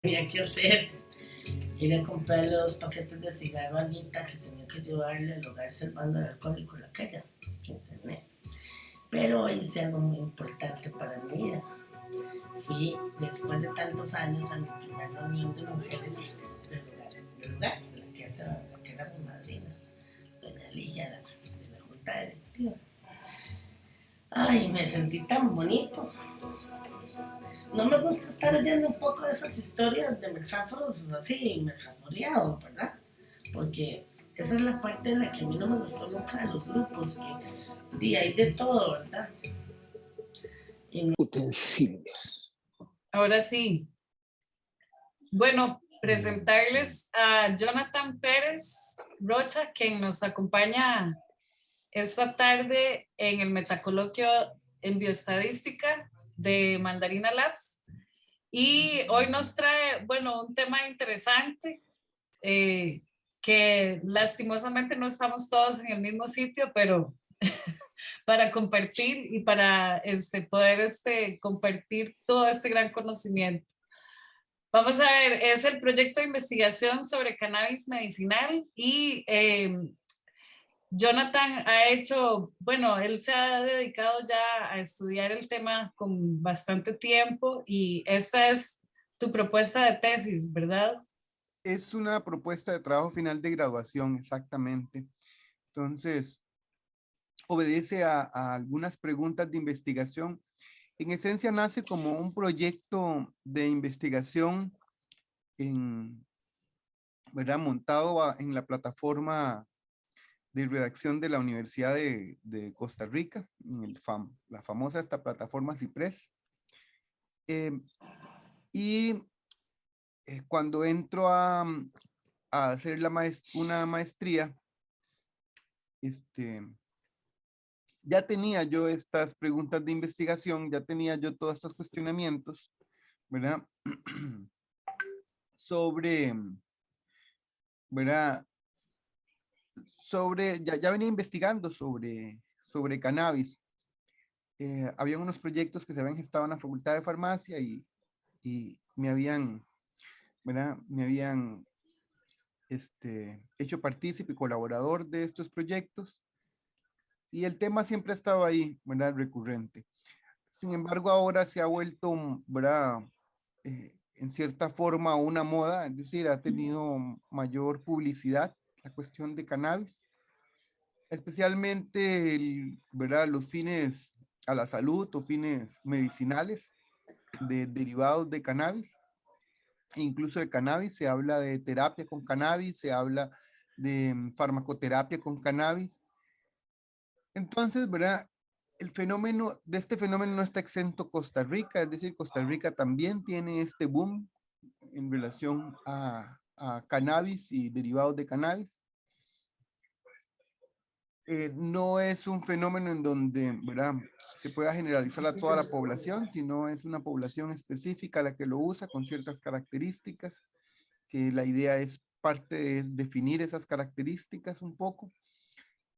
Tenía que hacer, ir a comprarle 2 paquetes de cigarro a Anita que tenía que llevarle al hogar Servando el Alcohólico en la calle, internet. Pero hice algo muy importante para mi vida. Fui, después de tantos años, a mi primera reunión de mujeres del lugar, la que era mi madrina, doña Ligia, de la junta directiva. Ay, me sentí tan bonito. No me gusta estar oyendo un poco de esas historias de metáforos así, metaforeado, ¿verdad? Porque esa es la parte en la que a mí no me gustó nunca de los grupos, que hay de todo, ¿verdad? Utensilios. Ahora sí. Bueno, presentarles a Jonathan Pérez Rocha, quien nos acompaña esta tarde en el metacoloquio en bioestadística de Mandarina Labs. Y hoy nos trae, bueno, un tema interesante que lastimosamente no estamos todos en el mismo sitio, pero para compartir y para poder compartir todo este gran conocimiento. Vamos a ver, es el proyecto de investigación sobre cannabis medicinal y Jonathan ha hecho, bueno, él se ha dedicado ya a estudiar el tema con bastante tiempo y esta es tu propuesta de tesis, ¿verdad? Es una propuesta de trabajo final de graduación, exactamente. Entonces, obedece a algunas preguntas de investigación. En esencia, nace como un proyecto de investigación en, ¿verdad? Montado en la plataforma de redacción de la Universidad de Costa Rica, en la famosa esta plataforma Ciprés. Y cuando entro a hacer una maestría, ya tenía yo estas preguntas de investigación, ya tenía yo todos estos cuestionamientos, ¿verdad? sobre, ¿verdad? Ya venía investigando sobre cannabis. Había unos proyectos que se habían gestado en la Facultad de Farmacia y me habían, ¿verdad? Me habían hecho partícipe y colaborador de estos proyectos y el tema siempre ha estado ahí, ¿verdad? Recurrente. Sin embargo, ahora se ha vuelto, ¿verdad? En cierta forma una moda, es decir, ha tenido mayor publicidad la cuestión de cannabis, especialmente ¿verdad? Los fines a la salud o fines medicinales de derivados de cannabis, e incluso de cannabis. Se habla de terapia con cannabis, se habla de farmacoterapia con cannabis. Entonces, ¿verdad? Este fenómeno no está exento Costa Rica, es decir, Costa Rica también tiene este boom en relación a cannabis y derivados de cannabis. No es un fenómeno en donde, ¿verdad? Se pueda generalizar a toda la población, sino es una población específica la que lo usa con ciertas características, que la idea es parte de definir esas características un poco.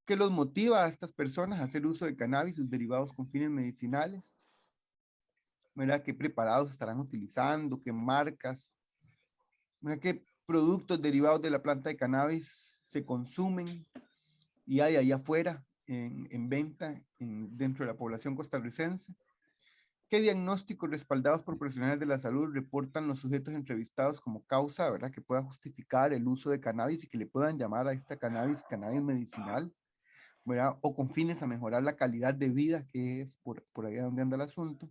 ¿Qué los motiva a estas personas a hacer uso de cannabis, sus derivados con fines medicinales? ¿Verdad? ¿Qué preparados estarán utilizando? ¿Qué marcas? ¿Verdad? ¿Qué productos derivados de la planta de cannabis se consumen y hay allá afuera en venta dentro de la población costarricense? ¿Qué diagnósticos respaldados por profesionales de la salud reportan los sujetos entrevistados como causa, ¿verdad? Que pueda justificar el uso de cannabis y que le puedan llamar a esta cannabis medicinal, ¿verdad? O con fines a mejorar la calidad de vida, que es por ahí donde anda el asunto.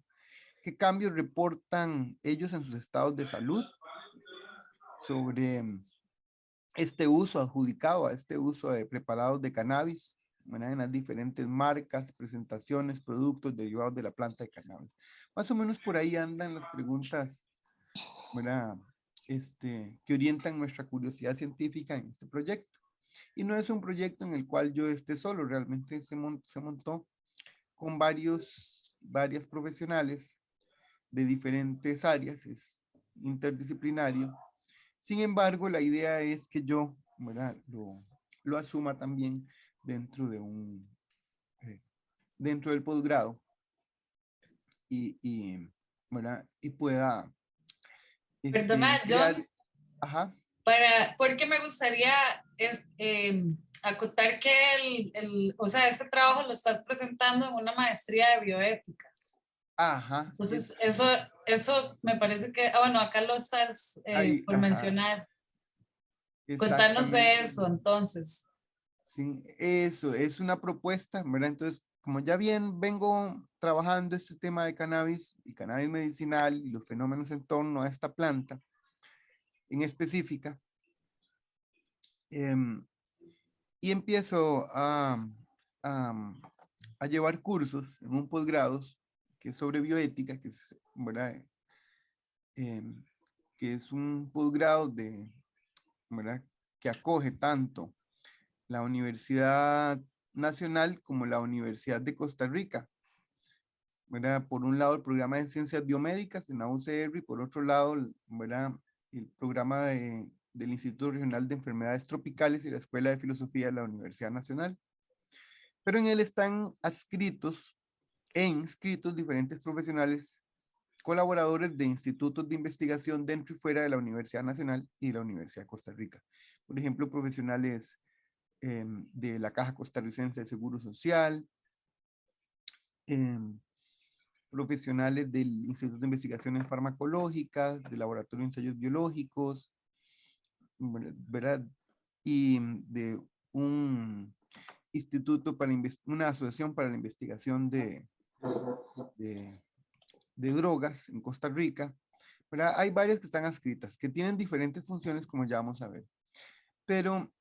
¿Qué cambios reportan ellos en sus estados de salud sobre este uso adjudicado a este uso de preparados de cannabis, ¿verdad? En las diferentes marcas, presentaciones, productos derivados de la planta de cannabis? Más o menos por ahí andan las preguntas, ¿verdad? Que orientan nuestra curiosidad científica en este proyecto. Y no es un proyecto en el cual yo esté solo, realmente se montó con varias profesionales de diferentes áreas, es interdisciplinario. Sin embargo, la idea es que yo, ¿verdad? Lo asuma también dentro de dentro del posgrado y, ¿verdad? Y pueda Perdona, crear, John, ajá, porque me gustaría acotar que o sea, este trabajo lo estás presentando en una maestría de bioética. ajá, Entonces, eso me parece que, bueno, acá lo estás ahí, por ajá, mencionar. Contanos de exactamente. eso, entonces. Sí, eso es una propuesta, ¿verdad? Entonces, como ya bien vengo trabajando este tema de cannabis y cannabis medicinal y los fenómenos en torno a esta planta en específica, em, y empiezo a, a llevar cursos en un posgrado que es sobre bioética, que es, ¿verdad? Em, que es un posgrado ¿verdad? Que acoge tanto la Universidad Nacional como la Universidad de Costa Rica, ¿verdad? Por un lado el programa de ciencias biomédicas en la UCR y por otro lado, ¿verdad? El programa del Instituto Regional de Enfermedades Tropicales y la Escuela de Filosofía de la Universidad Nacional. Pero en él están adscritos e inscritos diferentes profesionales colaboradores de institutos de investigación dentro y fuera de la Universidad Nacional y la Universidad de Costa Rica. Por ejemplo, profesionales de la Caja Costarricense de Seguro Social, eh, profesionales del Instituto de Investigaciones Farmacológicas, del Laboratorio de Ensayos Biológicos, ¿verdad? Y de un instituto para una asociación para la investigación de, de drogas en Costa Rica, ¿verdad? Hay varias que están adscritas, que tienen diferentes funciones, como ya vamos a ver. Pero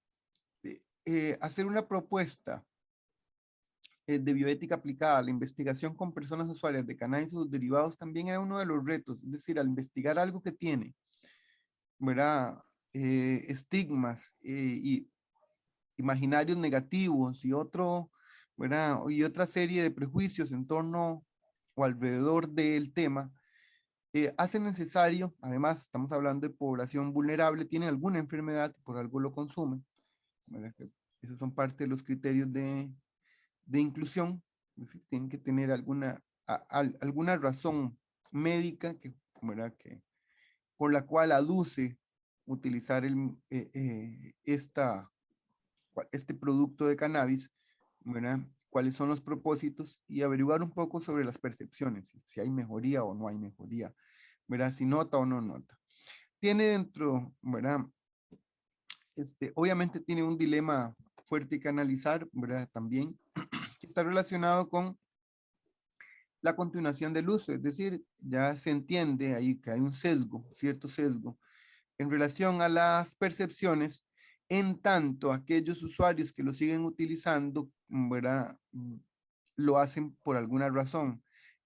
hacer una propuesta de bioética aplicada a la investigación con personas usuarias de cannabis y sus derivados también era uno de los retos, es decir, al investigar algo que tiene, ¿verdad? Estigmas y imaginarios negativos y ¿verdad? Y otra serie de prejuicios en torno o alrededor del tema, hace necesario, además estamos hablando de población vulnerable, tiene alguna enfermedad, por algo lo consume, ¿verdad? Esos son parte de los criterios de inclusión, es decir, tienen que tener alguna razón médica ¿verdad? Por la cual aduce utilizar este producto de cannabis, ¿verdad? Cuáles son los propósitos y averiguar un poco sobre las percepciones, si hay mejoría o no hay mejoría, ¿verdad? Si nota o no nota. Tiene dentro, ¿verdad? Obviamente tiene un dilema fuerte que analizar, ¿verdad? También, que está relacionado con la continuación del uso, es decir, ya se entiende ahí que hay un sesgo, cierto sesgo, en relación a las percepciones, en tanto aquellos usuarios que lo siguen utilizando, ¿verdad? Lo hacen por alguna razón.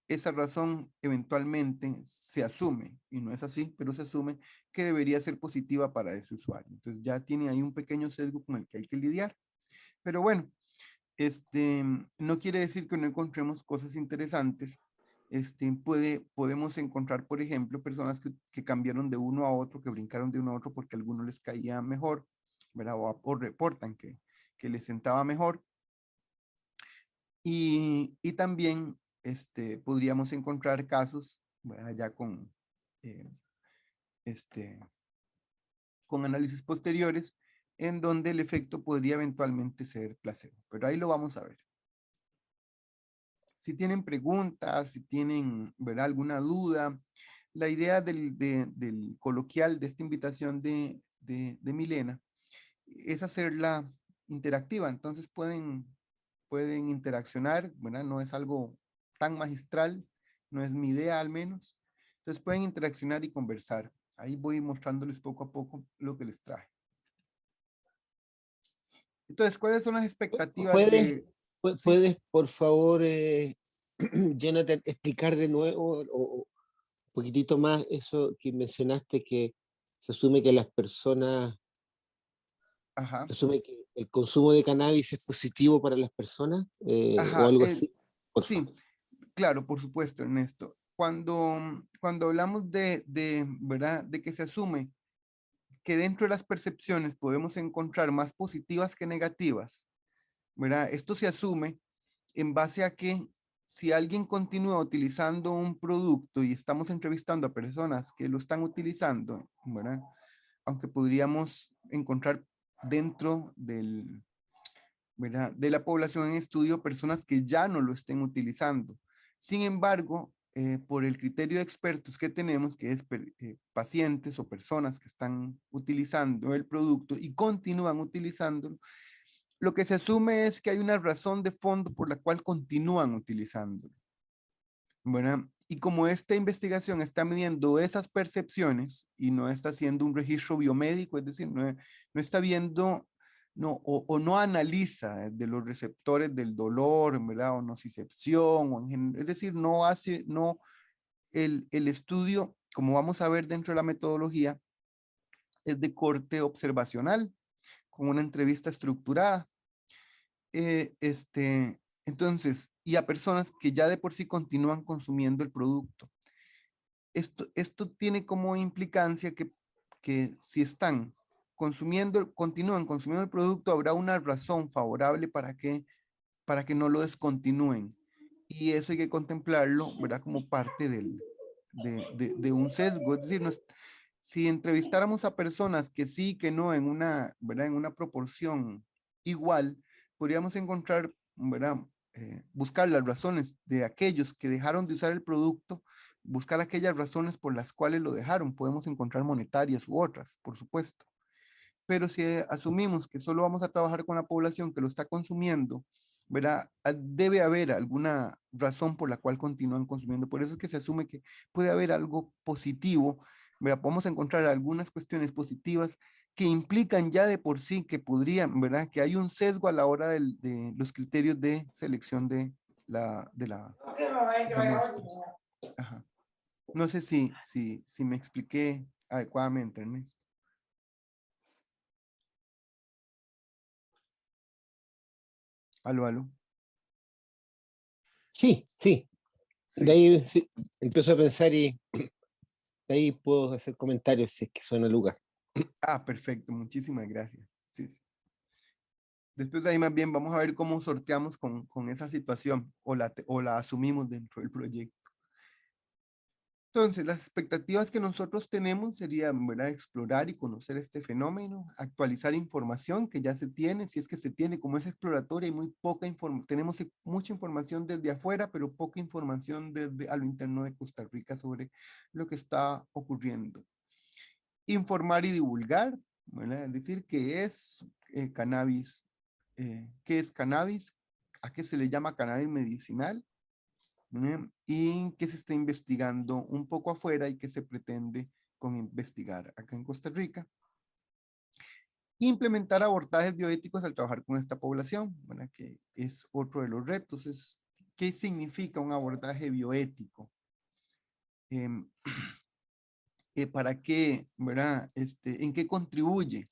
Esa razón eventualmente se asume, y no es así, pero se asume que debería ser positiva para ese usuario. Entonces ya tiene ahí un pequeño sesgo con el que hay que lidiar. Pero bueno, no quiere decir que no encontremos cosas interesantes. Podemos encontrar, por ejemplo, personas que cambiaron de uno a otro, que brincaron de uno a otro porque a alguno les caía mejor, ¿verdad? O reportan que les sentaba mejor. Y también podríamos encontrar casos, ¿verdad? Ya eh, este, con análisis posteriores, en donde el efecto podría eventualmente ser placebo. Pero ahí lo vamos a ver. Si tienen preguntas, si tienen, ¿verdad? Alguna duda, la idea del coloquial de esta invitación de Milena es hacerla interactiva. Entonces pueden interaccionar, ¿verdad? No es algo tan magistral, no es mi idea al menos. Entonces pueden interaccionar y conversar. Ahí voy mostrándoles poco a poco lo que les traje. Entonces, ¿cuáles son las expectativas ¿Puedes, sí, puedes por favor, Jonathan, explicar de nuevo o un poquitito más eso que mencionaste, que se asume que las personas, ajá, se asume que el consumo de cannabis es positivo para las personas, o ajá, algo así? Por favor. sí, claro, por supuesto, Ernesto. Cuando hablamos ¿verdad? De que se asume que dentro de las percepciones podemos encontrar más positivas que negativas, ¿verdad? Esto se asume en base a que si alguien continúa utilizando un producto y estamos entrevistando a personas que lo están utilizando, ¿verdad? Aunque podríamos encontrar dentro ¿verdad? de la población en estudio personas que ya no lo estén utilizando. Sin embargo, por el criterio de expertos que tenemos, que es pacientes o personas que están utilizando el producto y continúan utilizándolo, lo que se asume es que hay una razón de fondo por la cual continúan utilizándolo. Bueno, y como esta investigación está midiendo esas percepciones y no está haciendo un registro biomédico, es decir, no está viendo o no analiza de los receptores del dolor, ¿verdad? O nocicepción, es decir, el estudio, como vamos a ver dentro de la metodología, es de corte observacional, con una entrevista estructurada. Entonces, y a personas que ya de por sí continúan consumiendo el producto. Esto tiene como implicancia que si están continúan consumiendo el producto, habrá una razón favorable para que no lo descontinúen. Y eso hay que contemplarlo, ¿verdad? Como parte de un sesgo. Es decir, si entrevistáramos a personas que sí, que no, ¿verdad? En una proporción igual, podríamos encontrar, ¿verdad? Buscar las razones de aquellos que dejaron de usar el producto, buscar aquellas razones por las cuales lo dejaron. Podemos encontrar monetarias u otras, por supuesto. Pero si asumimos que solo vamos a trabajar con la población que lo está consumiendo, ¿verdad? Debe haber alguna razón por la cual continúan consumiendo. Por eso es que se asume que puede haber algo positivo, ¿verdad? Podemos encontrar algunas cuestiones positivas que implican ya de por sí que podrían, ¿verdad? Que hay un sesgo a la hora de los criterios de selección de la muestra. Ajá. No sé si me expliqué adecuadamente, Ernesto. Aló. Sí, sí. Sí. De ahí sí, empiezo a pensar y de ahí puedo hacer comentarios si es que suena el lugar. Perfecto, muchísimas gracias. Sí, sí. Después de ahí más bien vamos a ver cómo sorteamos con esa situación o la asumimos dentro del proyecto. Entonces, las expectativas que nosotros tenemos serían, ¿verdad? Explorar y conocer este fenómeno, actualizar información que ya se tiene, si es que se tiene, como es exploratoria y muy poca información, tenemos mucha información desde afuera, pero poca información desde a lo interno de Costa Rica sobre lo que está ocurriendo. Informar y divulgar, ¿verdad? Es decir, qué es cannabis, qué es cannabis, a qué se le llama cannabis medicinal, y qué se está investigando un poco afuera y qué se pretende con investigar acá en Costa Rica. Implementar abordajes bioéticos al trabajar con esta población, ¿verdad? Que es otro de los retos. ¿Qué significa un abordaje bioético? ¿Para qué, verdad? ¿En qué contribuye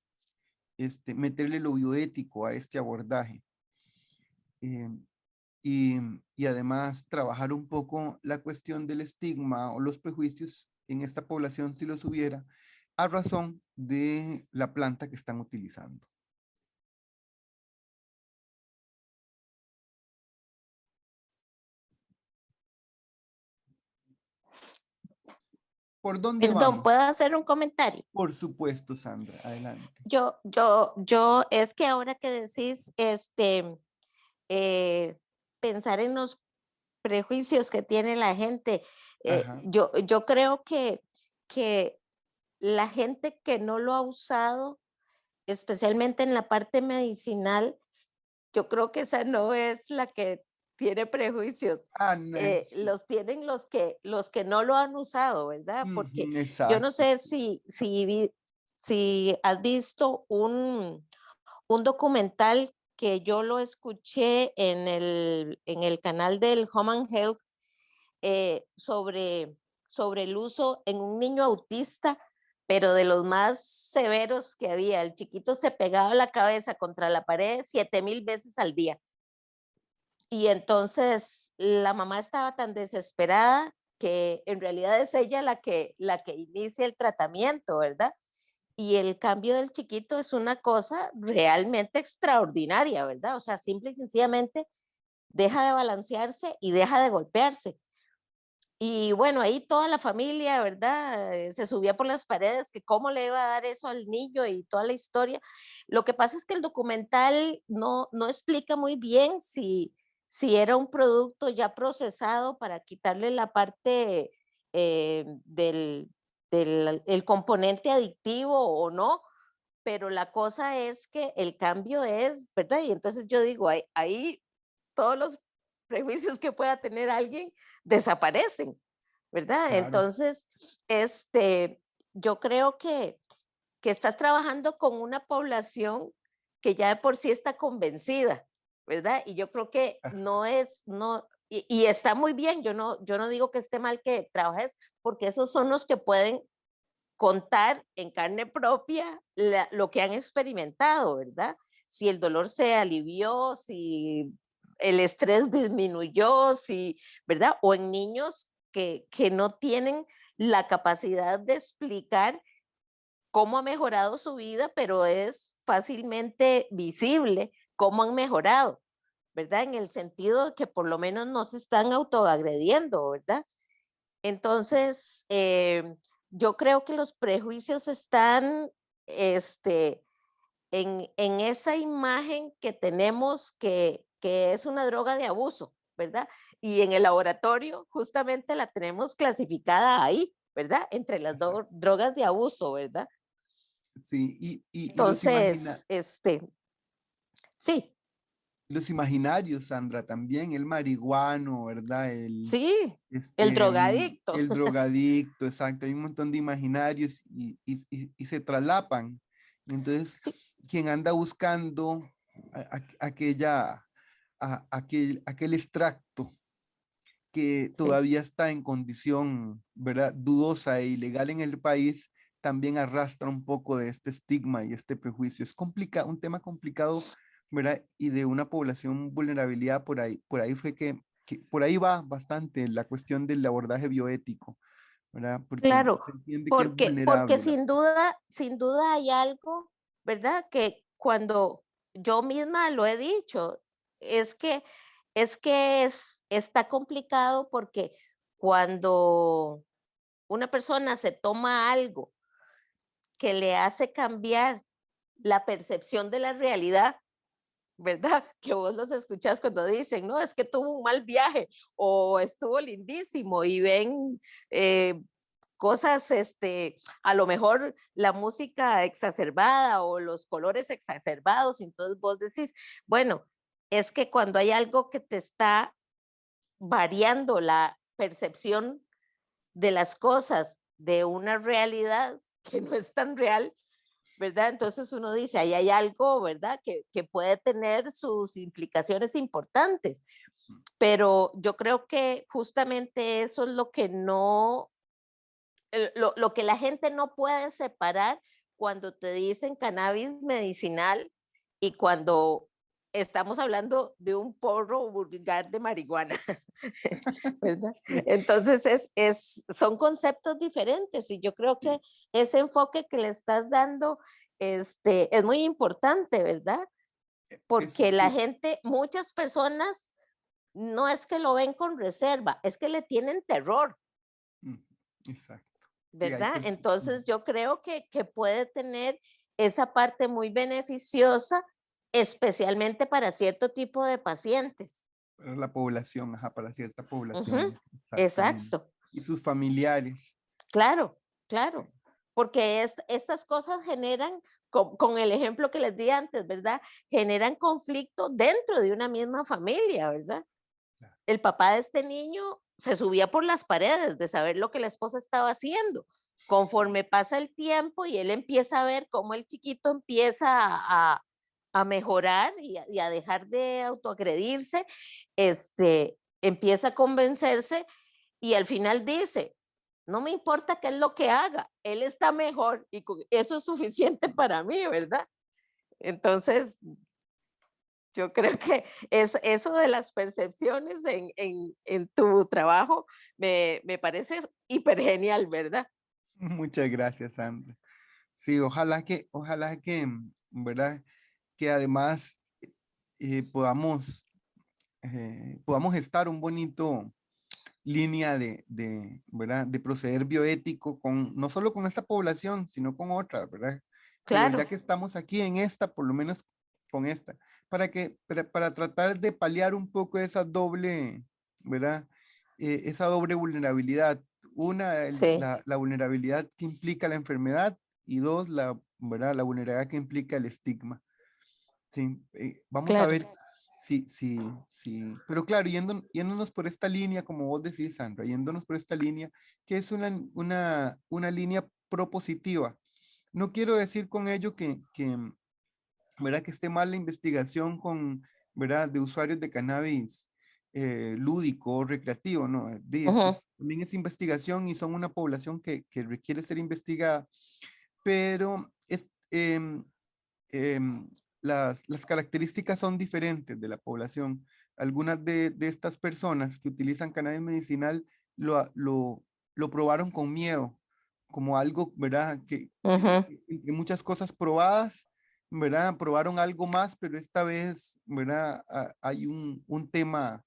meterle lo bioético a este abordaje? Y además trabajar un poco la cuestión del estigma o los prejuicios en esta población, si los hubiera, a razón de la planta que están utilizando. ¿Por dónde Perdón, vamos? ¿puedo hacer un comentario? Por supuesto, Sandra, adelante. Es que ahora que decís, pensar en los prejuicios que tiene la gente, Ajá. yo creo que la gente que no lo ha usado, especialmente en la parte medicinal, yo creo que esa no es la que tiene prejuicios. No, Los tienen los que no lo han usado, ¿verdad? Porque yo no exacto. sé si has visto un documental que yo lo escuché en el canal del Home and Health sobre el uso en un niño autista, pero de los más severos que había. El chiquito se pegaba la cabeza contra la pared 7,000 veces al día. Y entonces la mamá estaba tan desesperada que en realidad es ella la que inicia el tratamiento, ¿verdad? Y el cambio del chiquito es una cosa realmente extraordinaria, ¿verdad? O sea, simple y sencillamente deja de balancearse y deja de golpearse. Y bueno, ahí toda la familia, ¿verdad? Se subía por las paredes, que cómo le iba a dar eso al niño y toda la historia. Lo que pasa es que el documental no explica muy bien si era un producto ya procesado para quitarle la parte del el componente adictivo o no, pero la cosa es que el cambio es, ¿verdad? Y entonces yo digo, ahí todos los prejuicios que pueda tener alguien desaparecen, ¿verdad? Claro, Entonces, yo creo que estás trabajando con una población que ya de por sí está convencida, ¿verdad? Y yo creo que no es, no, y está muy bien, yo no digo que esté mal que trabajes, porque esos son los que pueden contar en carne propia lo que han experimentado, ¿verdad? Si el dolor se alivió, si el estrés disminuyó, si, ¿verdad? O en niños que no tienen la capacidad de explicar cómo ha mejorado su vida, pero es fácilmente visible cómo han mejorado, ¿verdad? En el sentido de que por lo menos no se están autoagrediendo, ¿verdad? Entonces, yo creo que los prejuicios están en esa imagen que tenemos que es una droga de abuso, ¿verdad? Y en el laboratorio justamente la tenemos clasificada ahí, ¿verdad? Entre las exacto. drogas de abuso, ¿verdad? Sí, y Entonces, sí, los imaginarios, Sandra, también el marihuano, ¿verdad? sí, el drogadicto. El drogadicto, exacto. Hay un montón de imaginarios y se traslapan. Entonces, Sí, quien anda buscando aquel extracto que sí. todavía está en condición, ¿verdad? Dudosa e ilegal en el país, también arrastra un poco de este estigma y este prejuicio. Es un tema complicado, ¿verdad? Y de una población vulnerabilidad por ahí fue que por ahí va bastante la cuestión del abordaje bioético, ¿verdad? Porque Claro, se entiende que es porque vulnerable la sin duda hay algo, ¿verdad? Que cuando yo misma lo he dicho, es que está complicado porque cuando una persona se toma algo que le hace cambiar la percepción de la realidad, ¿verdad? Que vos los escuchás cuando dicen, no, es que tuvo un mal viaje o estuvo lindísimo y ven cosas, a lo mejor la música exacerbada o los colores exacerbados, y entonces vos decís, bueno, es que cuando hay algo que te está variando la percepción de las cosas de una realidad que no es tan real, ¿verdad? Entonces uno dice, ahí hay algo, ¿verdad? Que puede tener sus implicaciones importantes, pero yo creo que justamente eso es lo que no, lo que la gente no puede separar cuando te dicen cannabis medicinal y cuando estamos hablando de un porro vulgar de marihuana, ¿verdad? Entonces son conceptos diferentes y yo creo que ese enfoque que le estás dando es muy importante, ¿verdad? eso Porque la sí. gente, muchas personas, no es que lo ven con reserva, es que le tienen terror, Mm, exacto. Sí, hay ¿verdad? personas. Entonces yo creo que puede tener esa parte muy beneficiosa, especialmente para cierto tipo de pacientes. Para la población, ajá, para cierta Ujú, población, exactamente. exacto, Y sus familiares. claro, Sí. claro, porque estas cosas generan, con el ejemplo que les di antes, ¿verdad? Generan conflicto dentro de una misma familia, ¿verdad? Claro. El papá de este niño se subía por las paredes de saber lo que la esposa estaba haciendo. Conforme pasa el tiempo y él empieza a ver cómo el chiquito empieza a mejorar y a dejar de autoagredirse, empieza a convencerse y al final dice, no me importa qué es lo que haga, él está mejor y eso es suficiente para mí, ¿verdad? Entonces, yo creo que es eso de las percepciones en tu trabajo me parece hiper genial, ¿verdad? Muchas gracias, Sandra. Sí, ojalá que, ¿verdad? Que además podamos podamos estar un bonito línea ¿verdad? De proceder bioético con, no solo con esta población, sino con otras, ¿verdad? Pero Claro, ya que estamos aquí en esta, por lo menos con esta, para tratar de paliar un poco esa doble, ¿verdad? Esa doble vulnerabilidad. Una, sí, la vulnerabilidad que implica la enfermedad y dos, ¿verdad? La vulnerabilidad que implica el estigma. Sí, vamos a claro. ver sí. Pero claro, yéndonos por esta línea, como vos decís, Sandra, yéndonos por esta línea, que es una línea propositiva. No quiero decir con ello ¿verdad? Que esté mal la investigación ¿verdad? De usuarios de cannabis lúdico o recreativo, ¿no? Ujú, También es investigación y son una población que requiere ser investigada, pero em, las características son diferentes de la población. Algunas de estas personas que utilizan cannabis medicinal lo probaron con miedo, como algo, ¿verdad? ujú, Entre muchas cosas probadas, ¿verdad? Probaron algo más, pero esta vez, ¿verdad? Hay un tema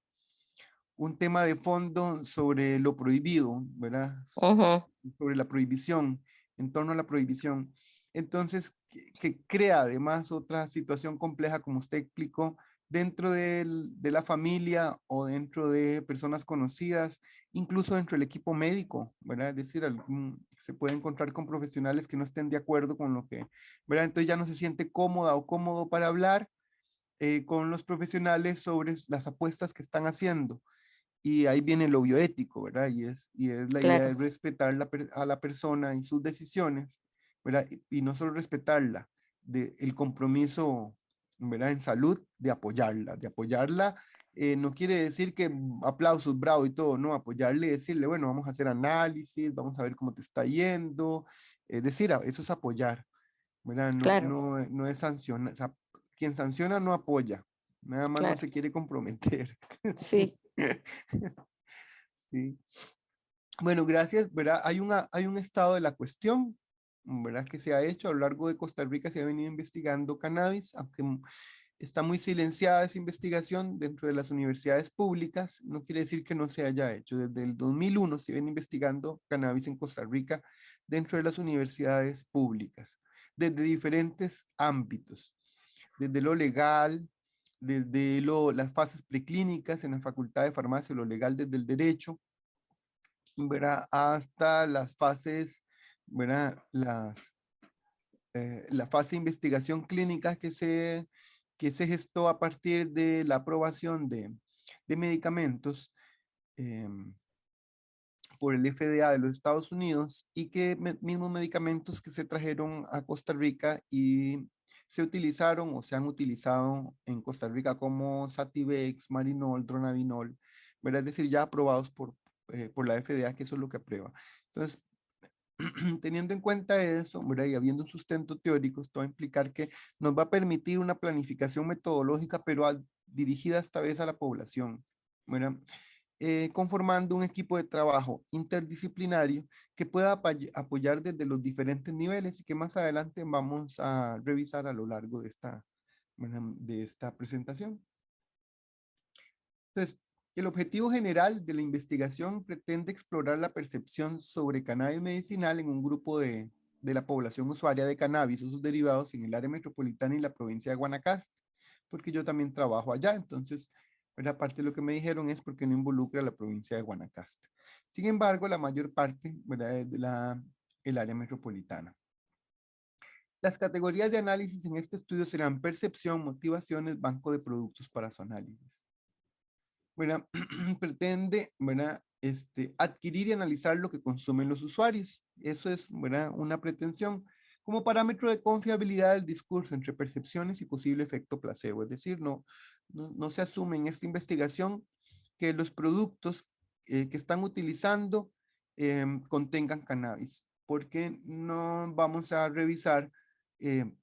de fondo sobre lo prohibido, ¿verdad? ujú. Sobre la prohibición, en torno a la prohibición. Entonces, que crea además otra situación compleja, como usted explicó, dentro de la familia o dentro de personas conocidas, incluso dentro del equipo médico, ¿verdad? Es decir, se puede encontrar con profesionales que no estén de acuerdo con lo que, ¿verdad? Entonces ya no se siente cómoda o cómodo para hablar con los profesionales sobre las apuestas que están haciendo. Y ahí viene lo bioético, ¿verdad? Y es la idea de Claro, respetar a la persona y sus decisiones, ¿verdad? Y no solo respetarla, el compromiso, ¿verdad? En salud, de apoyarla. No quiere decir que aplausos, bravo y todo, no, apoyarle, decirle, bueno, vamos a hacer análisis, vamos a ver cómo te está yendo, es decir, eso es apoyar, ¿verdad? claro, No es sancionar, o sea, quien sanciona no apoya, nada más no claro. se quiere comprometer. Sí, Sí. Bueno, gracias, ¿verdad? Hay un estado de la cuestión, ¿verdad? Que se ha hecho a lo largo de Costa Rica, se ha venido investigando cannabis, aunque está muy silenciada esa investigación dentro de las universidades públicas, no quiere decir que no se haya hecho. Desde el 2001 se viene investigando cannabis en Costa Rica dentro de las universidades públicas, desde diferentes ámbitos, desde lo legal, desde las fases preclínicas en la Facultad de Farmacia, lo legal desde el derecho, ¿verdad? Hasta las fases, ¿verdad? La fase de investigación clínica que se gestó a partir de la aprobación de medicamentos por el FDA de los Estados Unidos y que mismos medicamentos que se trajeron a Costa Rica y se utilizaron o se han utilizado en Costa Rica como Sativex, Marinol, Dronabinol, ¿verdad? Es decir, ya aprobados por la FDA, que eso es lo que aprueba. Entonces, teniendo en cuenta eso, ¿verdad? Y habiendo un sustento teórico, esto va a implicar que nos va a permitir una planificación metodológica, pero dirigida esta vez a la población, ¿verdad? Conformando un equipo de trabajo interdisciplinario que pueda apoyar desde los diferentes niveles y que más adelante vamos a revisar a lo largo ¿verdad? De esta presentación. Entonces, el objetivo general de la investigación pretende explorar la percepción sobre cannabis medicinal en un grupo de la población usuaria de cannabis o sus derivados en el área metropolitana y la provincia de Guanacaste, porque yo también trabajo allá, entonces, ¿verdad? Parte de lo que me dijeron es porque no involucra a la provincia de Guanacaste. Sin embargo, la mayor parte, ¿verdad? Es el área metropolitana. Las categorías de análisis en este estudio serán percepción, motivaciones, banco de productos para su análisis. Bueno, pretende, ¿verdad? Adquirir y analizar lo que consumen los usuarios. Eso es, ¿verdad? Una pretensión como parámetro de confiabilidad del discurso entre percepciones y posible efecto placebo. Es decir, no se asume en esta investigación que los productos que están utilizando contengan cannabis, porque no vamos a revisar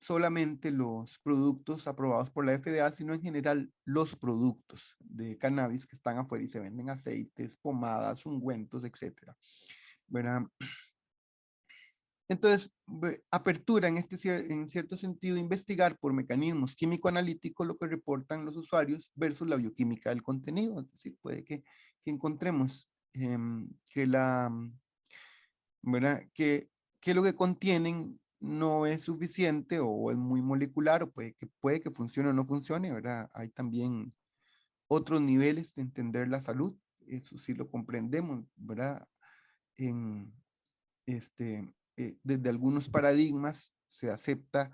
solamente los productos aprobados por la FDA, sino en general los productos de cannabis que están afuera y se venden aceites, pomadas, ungüentos, etcétera, ¿verdad? Entonces, apertura en cierto sentido, investigar por mecanismos químico-analíticos lo que reportan los usuarios versus la bioquímica del contenido. Es decir, puede que encontremos que ¿verdad? Que lo que contienen no es suficiente o es muy molecular o puede que funcione o no funcione, ¿verdad? Hay también otros niveles de entender la salud, eso sí lo comprendemos, ¿verdad? En, desde algunos paradigmas se acepta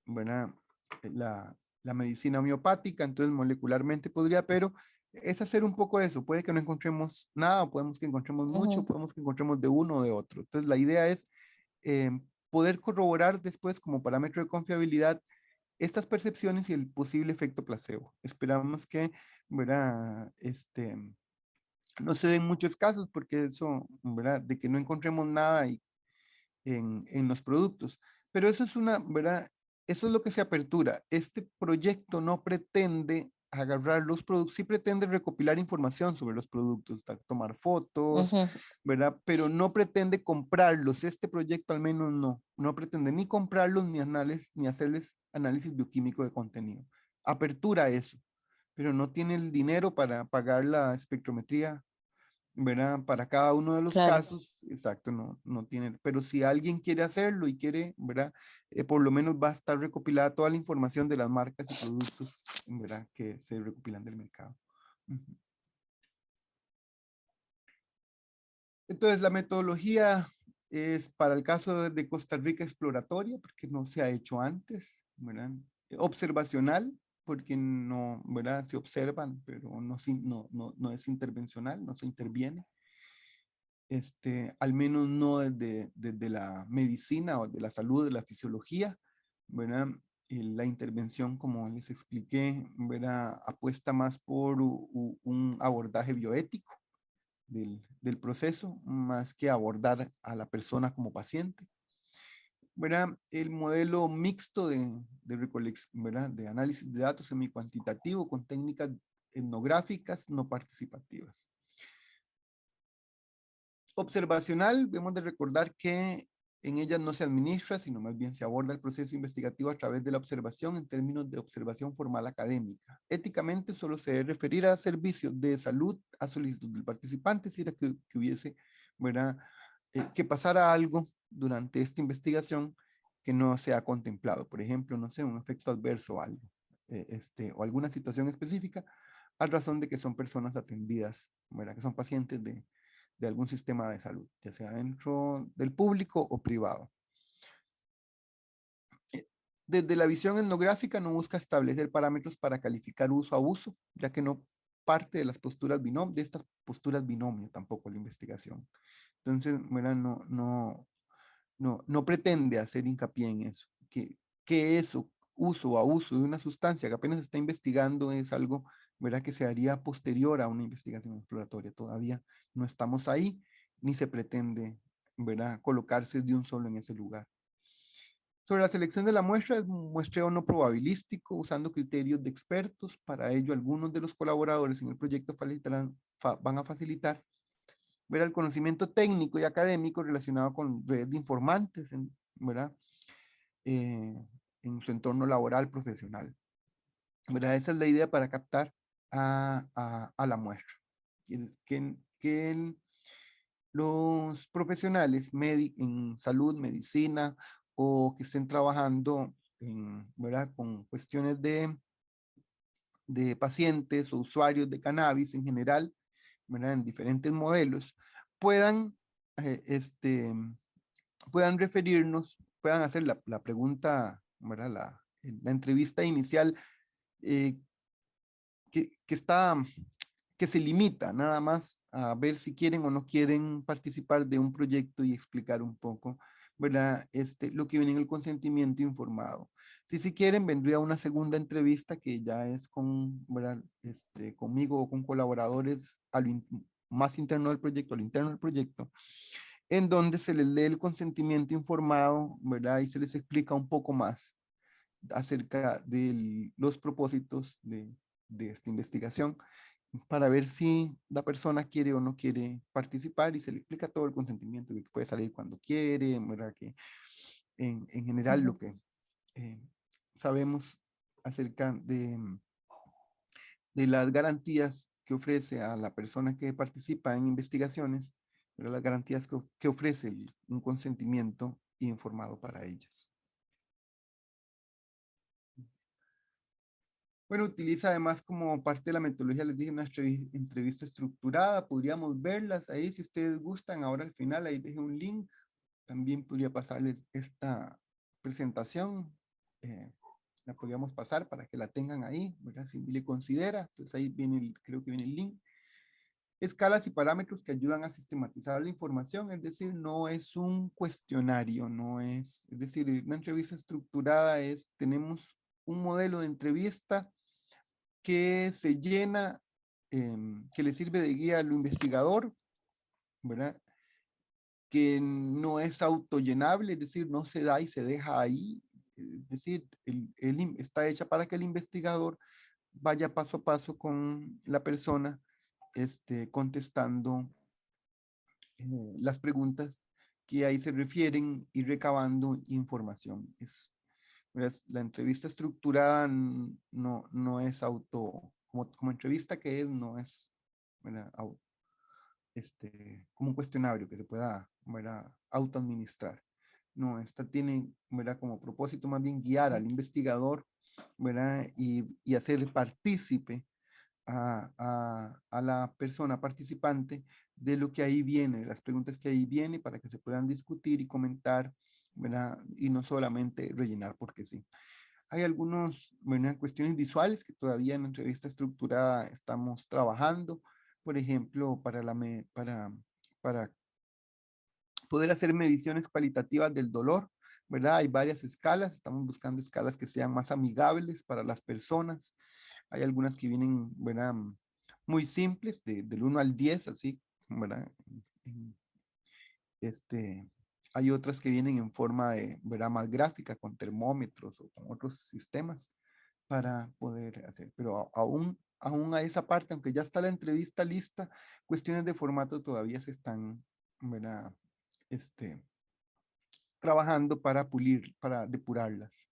¿verdad? La medicina homeopática, entonces molecularmente podría, pero es hacer un poco eso, puede que no encontremos nada, o podemos que encontremos mucho, Ujú. podemos que encontremos de uno o de otro. Entonces la idea es poder corroborar después como parámetro de confiabilidad estas percepciones y el posible efecto placebo. Esperamos que, ¿verdad? No se den muchos casos porque eso, ¿verdad? De que no encontremos nada en los productos. Pero eso es ¿verdad? Eso es lo que se apertura. Este proyecto no pretende agarrar los productos, sí pretende recopilar información sobre los productos, tomar fotos, Ujú. ¿verdad? Pero no pretende comprarlos. Este proyecto al menos no pretende ni comprarlos ni hacerles análisis bioquímico de contenido. Apertura a eso, pero no tiene el dinero para pagar la espectrometría, ¿verdad? Para cada uno de los Claro. casos, exacto, no tiene, pero si alguien quiere hacerlo y quiere, ¿verdad? Por lo menos va a estar recopilada toda la información de las marcas y productos, ¿verdad? Que se recopilan del mercado. Ujú. Entonces, la metodología es para el caso de Costa Rica exploratoria, porque no se ha hecho antes, ¿verdad? Observacional, porque no, ¿verdad? Se observan, pero no es intervencional, no se interviene. Al menos no desde la medicina o de la salud, de la fisiología, ¿verdad? La intervención, como les expliqué, ¿verdad? Apuesta más por un abordaje bioético del proceso, más que abordar a la persona como paciente. ¿Verdad? El modelo mixto ¿verdad? De análisis de datos semi-cuantitativo con técnicas etnográficas no participativas. Observacional, debemos de recordar que en ella no se administra, sino más bien se aborda el proceso investigativo a través de la observación en términos de observación formal académica. Éticamente solo se debe referir a servicios de salud a solicitud del participante, si era que hubiese, ¿verdad? Que pasara algo durante esta investigación que no se ha contemplado. Por ejemplo, no sé, un efecto adverso o algo, o alguna situación específica, a razón de que son personas atendidas, ¿verdad? Que son pacientes de algún sistema de salud, ya sea dentro del público o privado. Desde la visión etnográfica no busca establecer parámetros para calificar uso-abuso, ya que no parte de las posturas binomio, de estas posturas binomio tampoco la investigación. Entonces, ¿verdad? No pretende hacer hincapié en eso, que eso, uso o abuso de una sustancia que apenas se está investigando es algo, ¿verdad? Que se haría posterior a una investigación exploratoria. Todavía no estamos ahí, ni se pretende, ¿verdad? Colocarse de un solo en ese lugar. Sobre la selección de la muestra, es un muestreo no probabilístico, usando criterios de expertos. Para ello, algunos de los colaboradores en el proyecto van a facilitar ver el conocimiento técnico y académico relacionado con redes de informantes, ¿verdad? En su entorno laboral profesional. ¿Verdad? Esa es la idea para captar a la muestra. Que los profesionales en salud, medicina, o que estén trabajando ¿verdad? Con cuestiones de pacientes o usuarios de cannabis en general, ¿verdad? En diferentes modelos, puedan, puedan referirnos, puedan hacer la pregunta, ¿verdad? La entrevista inicial eh, que se limita nada más a ver si quieren o no quieren participar de un proyecto y explicar un poco, ¿verdad? Lo que viene en el consentimiento informado. Si quieren, vendría una segunda entrevista que ya es ¿verdad? Conmigo o con colaboradores más interno del proyecto, al interno del proyecto, en donde se les lee el consentimiento informado, ¿verdad? Y se les explica un poco más acerca de los propósitos de esta investigación, para ver si la persona quiere o no quiere participar y se le explica todo el consentimiento, que puede salir cuando quiere, ¿verdad? Que en general lo que eh, sabemos acerca de las garantías que ofrece a la persona que participa en investigaciones, pero las garantías que ofrece un consentimiento informado para ellas. Bueno, utiliza además como parte de la metodología, les dije, una entrevista estructurada. Podríamos verlas ahí si ustedes gustan. Ahora al final ahí dejé un link. También podría pasarles esta presentación. La podríamos pasar para que la tengan ahí, ¿verdad? Si le considera. Entonces ahí viene, creo que viene el link. Escalas y parámetros que ayudan a sistematizar la información, es decir, no es un cuestionario, es decir, una entrevista estructurada tenemos un modelo de entrevista que se llena, que le sirve de guía al investigador, ¿verdad? Que no es autollenable, es decir, no se da y se deja ahí, es decir, está hecha para que el investigador vaya paso a paso con la persona contestando las preguntas que ahí se refieren y recabando información. La entrevista estructurada no es como entrevista que es, no es, ¿verdad? Como un cuestionario que se pueda, ¿verdad? Autoadministrar. No, esta tiene, ¿verdad? Como propósito más bien guiar al investigador, ¿verdad? Y hacer partícipe a la persona participante de lo que ahí viene, de las preguntas que ahí viene, para que se puedan discutir y comentar, ¿verdad? Y no solamente rellenar porque sí. Hay algunas cuestiones visuales que todavía en la entrevista estructurada estamos trabajando, por ejemplo, para poder hacer mediciones cualitativas del dolor, ¿verdad? Hay varias escalas, estamos buscando escalas que sean más amigables para las personas. Hay algunas que vienen, ¿verdad? Muy simples, del 1 al 10, así, ¿verdad? Hay otras que vienen en forma de, ¿verdad? Más gráfica, con termómetros o con otros sistemas para poder hacer. Pero aún a esa parte, aunque ya está la entrevista lista, cuestiones de formato todavía se están, ¿verdad? Trabajando para pulir, para depurarlas.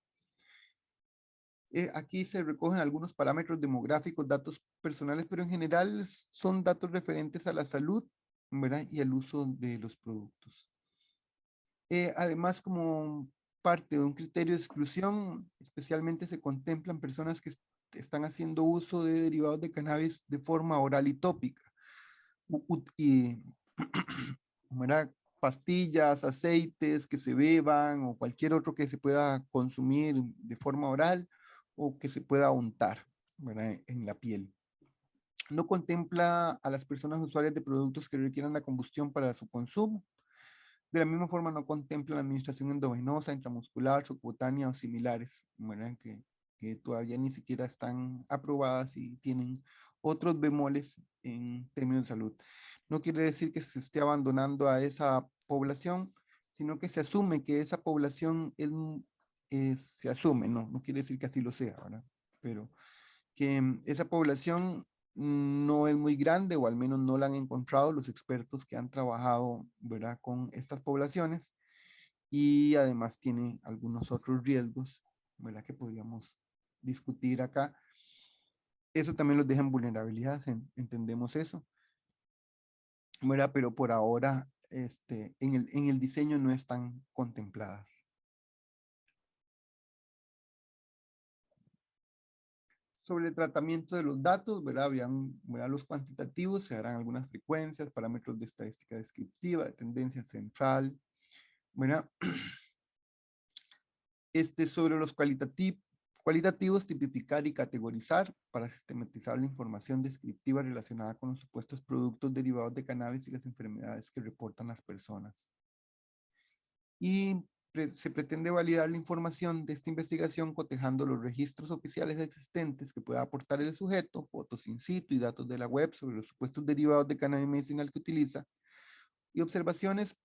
Aquí se recogen algunos parámetros demográficos, datos personales, pero en general son datos referentes a la salud, ¿verdad? Y al uso de los productos. Además, como parte de un criterio de exclusión, especialmente se contemplan personas que están haciendo uso de derivados de cannabis de forma oral y tópica. Y, ¿verdad? Pastillas, aceites que se beban o cualquier otro que se pueda consumir de forma oral o que se pueda untar, ¿verdad? En la piel. No contempla a las personas usuarias de productos que requieran la combustión para su consumo. De la misma forma, no contempla la administración endovenosa, intramuscular, subcutánea o similares, ¿verdad? Que todavía ni siquiera están aprobadas y tienen otros bemoles en términos de salud. No quiere decir que se esté abandonando a esa población, sino que se asume que esa población se asume, no quiere decir que así lo sea, ¿verdad? Pero que esa población no es muy grande, o al menos no la han encontrado los expertos que han trabajado, ¿verdad? Con estas poblaciones, y además tiene algunos otros riesgos, ¿verdad? Que podríamos discutir acá. Eso también los deja en vulnerabilidad, entendemos eso, ¿verdad? Pero por ahora en el diseño no están contempladas. Sobre el tratamiento de los datos, ¿verdad? Habrían, ¿verdad? Los cuantitativos, se harán algunas frecuencias, parámetros de estadística descriptiva, de tendencia central, ¿verdad? Sobre los cualitativos, tipificar y categorizar para sistematizar la información descriptiva relacionada con los supuestos productos derivados de cannabis y las enfermedades que reportan las personas. Y se pretende validar la información de esta investigación cotejando los registros oficiales existentes que pueda aportar el sujeto, fotos in situ y datos de la web sobre los supuestos derivados de cannabis medicinal que utiliza, y observaciones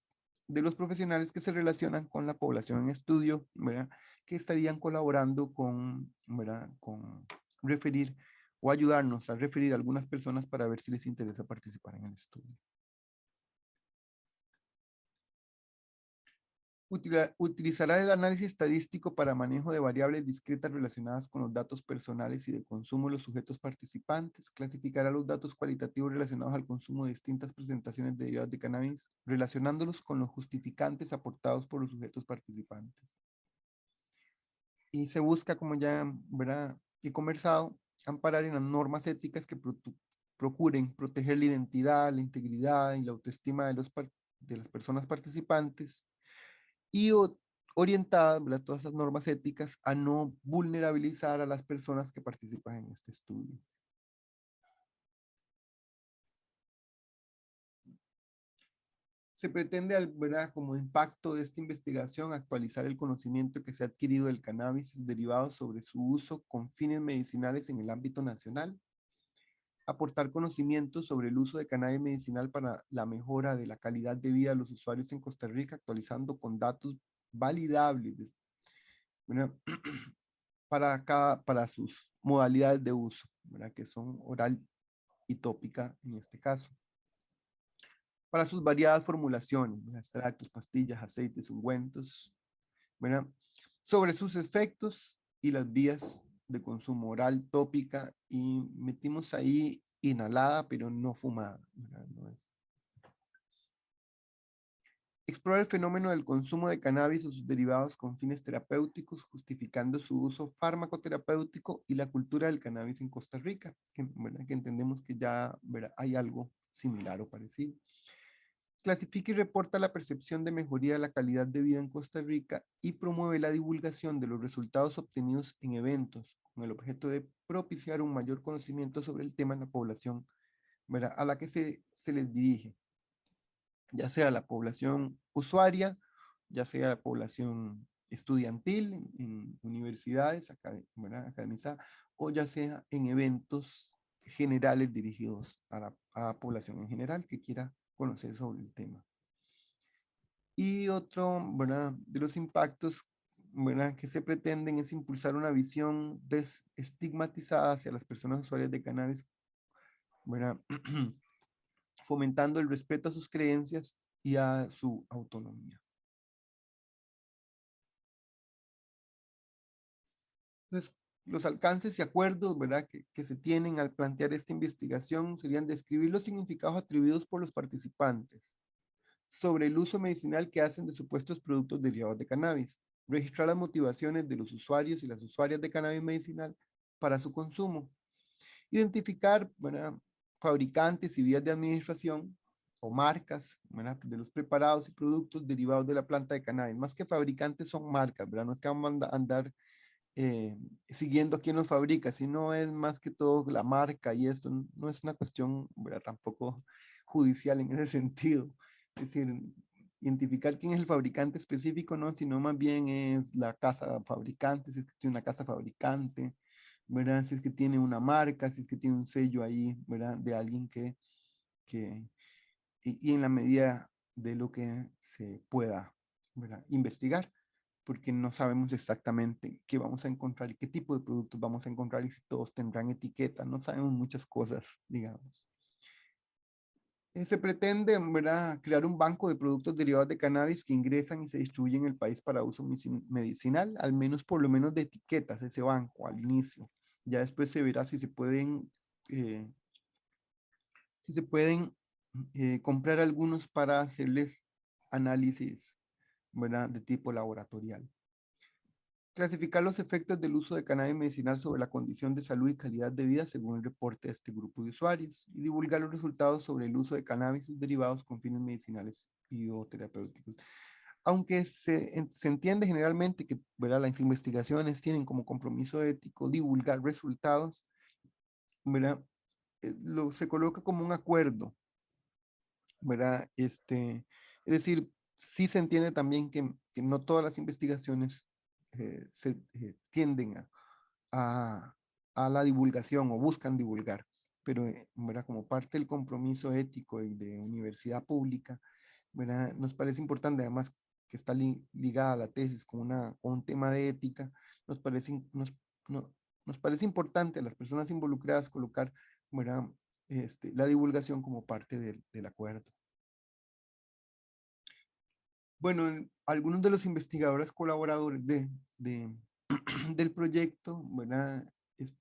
de los profesionales que se relacionan con la población en estudio, ¿verdad? Que estarían colaborando con, ¿verdad? Con referir o ayudarnos a referir a algunas personas para ver si les interesa participar en el estudio. Utilizará el análisis estadístico para manejo de variables discretas relacionadas con los datos personales y de consumo de los sujetos participantes. Clasificará los datos cualitativos relacionados al consumo de distintas presentaciones de derivados de cannabis, relacionándolos con los justificantes aportados por los sujetos participantes. Y se busca, como ya he conversado, amparar en las normas éticas que procuren proteger la identidad, la integridad y la autoestima de las personas participantes, y orientadas, todas esas normas éticas, a no vulnerabilizar a las personas que participan en este estudio. Se pretende, como impacto de esta investigación, actualizar el conocimiento que se ha adquirido del cannabis derivado sobre su uso con fines medicinales en el ámbito nacional, aportar conocimientos sobre el uso de cannabis medicinal para la mejora de la calidad de vida de los usuarios en Costa Rica, actualizando con datos validables, para sus modalidades de uso, que son oral y tópica en este caso. Para sus variadas formulaciones, extractos, pastillas, aceites, ungüentos, sobre sus efectos y las vías de consumo oral, tópica, y metimos ahí inhalada, pero no fumada. No es. Explora el fenómeno del consumo de cannabis o sus derivados con fines terapéuticos, justificando su uso farmacoterapéutico y la cultura del cannabis en Costa Rica, que entendemos que ya hay algo similar o parecido. Clasifica y reporta la percepción de mejoría de la calidad de vida en Costa Rica y promueve la divulgación de los resultados obtenidos en eventos con el objeto de propiciar un mayor conocimiento sobre el tema en la población a la que se les dirige, ya sea la población usuaria, ya sea la población estudiantil en universidades academizadas, o ya sea en eventos generales dirigidos a la población en general que quiera conocer sobre el tema. Y otro de los impactos que se pretenden es impulsar una visión desestigmatizada hacia las personas usuarias de cannabis, fomentando el respeto a sus creencias y a su autonomía. Entonces, los alcances y acuerdos que se tienen al plantear esta investigación serían describir los significados atribuidos por los participantes sobre el uso medicinal que hacen de supuestos productos derivados de cannabis, registrar las motivaciones de los usuarios y las usuarias de cannabis medicinal para su consumo, identificar fabricantes y vías de administración o marcas de los preparados y productos derivados de la planta de cannabis. Más que fabricantes son marcas, no es que vamos a andar siguiendo a quién los fabrica, sino es más que todo la marca, y esto no es una cuestión tampoco judicial en ese sentido. Es decir, identificar quién es el fabricante específico, no, sino más bien es la casa fabricante, si es que tiene una casa fabricante, si es que tiene una marca, si es que tiene un sello ahí, de alguien y en la medida de lo que se pueda investigar, porque no sabemos exactamente qué vamos a encontrar y qué tipo de productos vamos a encontrar y si todos tendrán etiqueta, no sabemos muchas cosas, digamos. Se pretende crear un banco de productos derivados de cannabis que ingresan y se distribuyen en el país para uso medicinal, al menos por lo menos de etiquetas, ese banco al inicio. Ya después se verá si se pueden comprar algunos para hacerles análisis de tipo laboratorial. Clasificar los efectos del uso de cannabis medicinal sobre la condición de salud y calidad de vida según el reporte de este grupo de usuarios, y divulgar los resultados sobre el uso de cannabis y sus derivados con fines medicinales y o terapéuticos. Aunque se entiende generalmente que las investigaciones tienen como compromiso ético divulgar resultados, se coloca como un acuerdo, es decir, sí se entiende también que no todas las investigaciones tienden a la divulgación o buscan divulgar, pero como parte del compromiso ético y de universidad pública, nos parece importante, además que está ligada a la tesis con un tema de ética, nos nos parece importante a las personas involucradas colocar, ¿verdad? La divulgación como parte del acuerdo. Bueno, algunos de los investigadores colaboradores del proyecto, ¿verdad?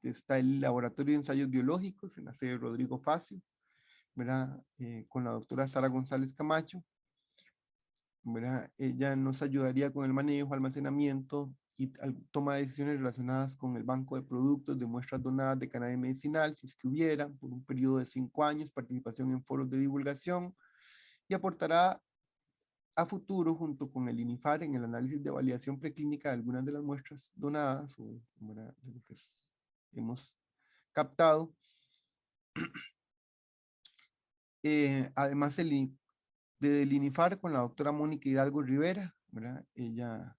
Está el Laboratorio de Ensayos Biológicos en la sede de Rodrigo Facio, ¿verdad? Con la doctora Sara González Camacho, ¿verdad? Ella nos ayudaría con el manejo, almacenamiento y toma de decisiones relacionadas con el banco de productos de muestras donadas de cannabis medicinal, si es que hubiera, por un periodo de 5 años, participación en foros de divulgación, y aportará a futuro, junto con el INIFAR, en el análisis de validación preclínica de algunas de las muestras donadas, o ¿verdad? De lo que hemos captado. Además, del INIFAR con la doctora Mónica Hidalgo Rivera, ¿verdad? Ella,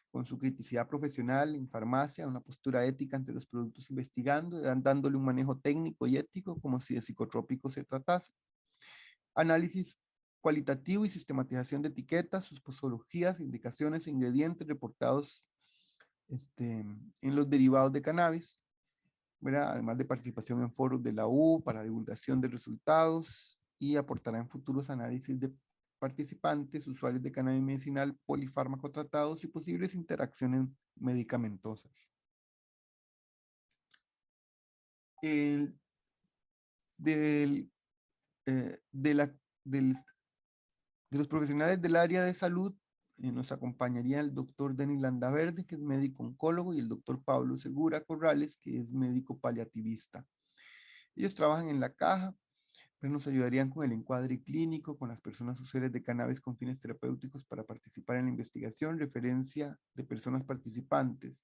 con su criticidad profesional en farmacia, una postura ética ante los productos investigando, dándole un manejo técnico y ético como si de psicotrópicos se tratase. Análisis cualitativo y sistematización de etiquetas, sus posologías, indicaciones e ingredientes reportados en los derivados de cannabis, ¿verdad? Además de participación en foros de la U para divulgación de resultados, y aportará en futuros análisis de participantes, usuarios de cannabis medicinal, polifármaco tratados y posibles interacciones medicamentosas. De los profesionales del área de salud, nos acompañaría el doctor Denis Landaverde, que es médico oncólogo, y el doctor Pablo Segura Corrales, que es médico paliativista. Ellos trabajan en la caja, pero nos ayudarían con el encuadre clínico, con las personas usuarias de cannabis con fines terapéuticos para participar en la investigación, referencia de personas participantes.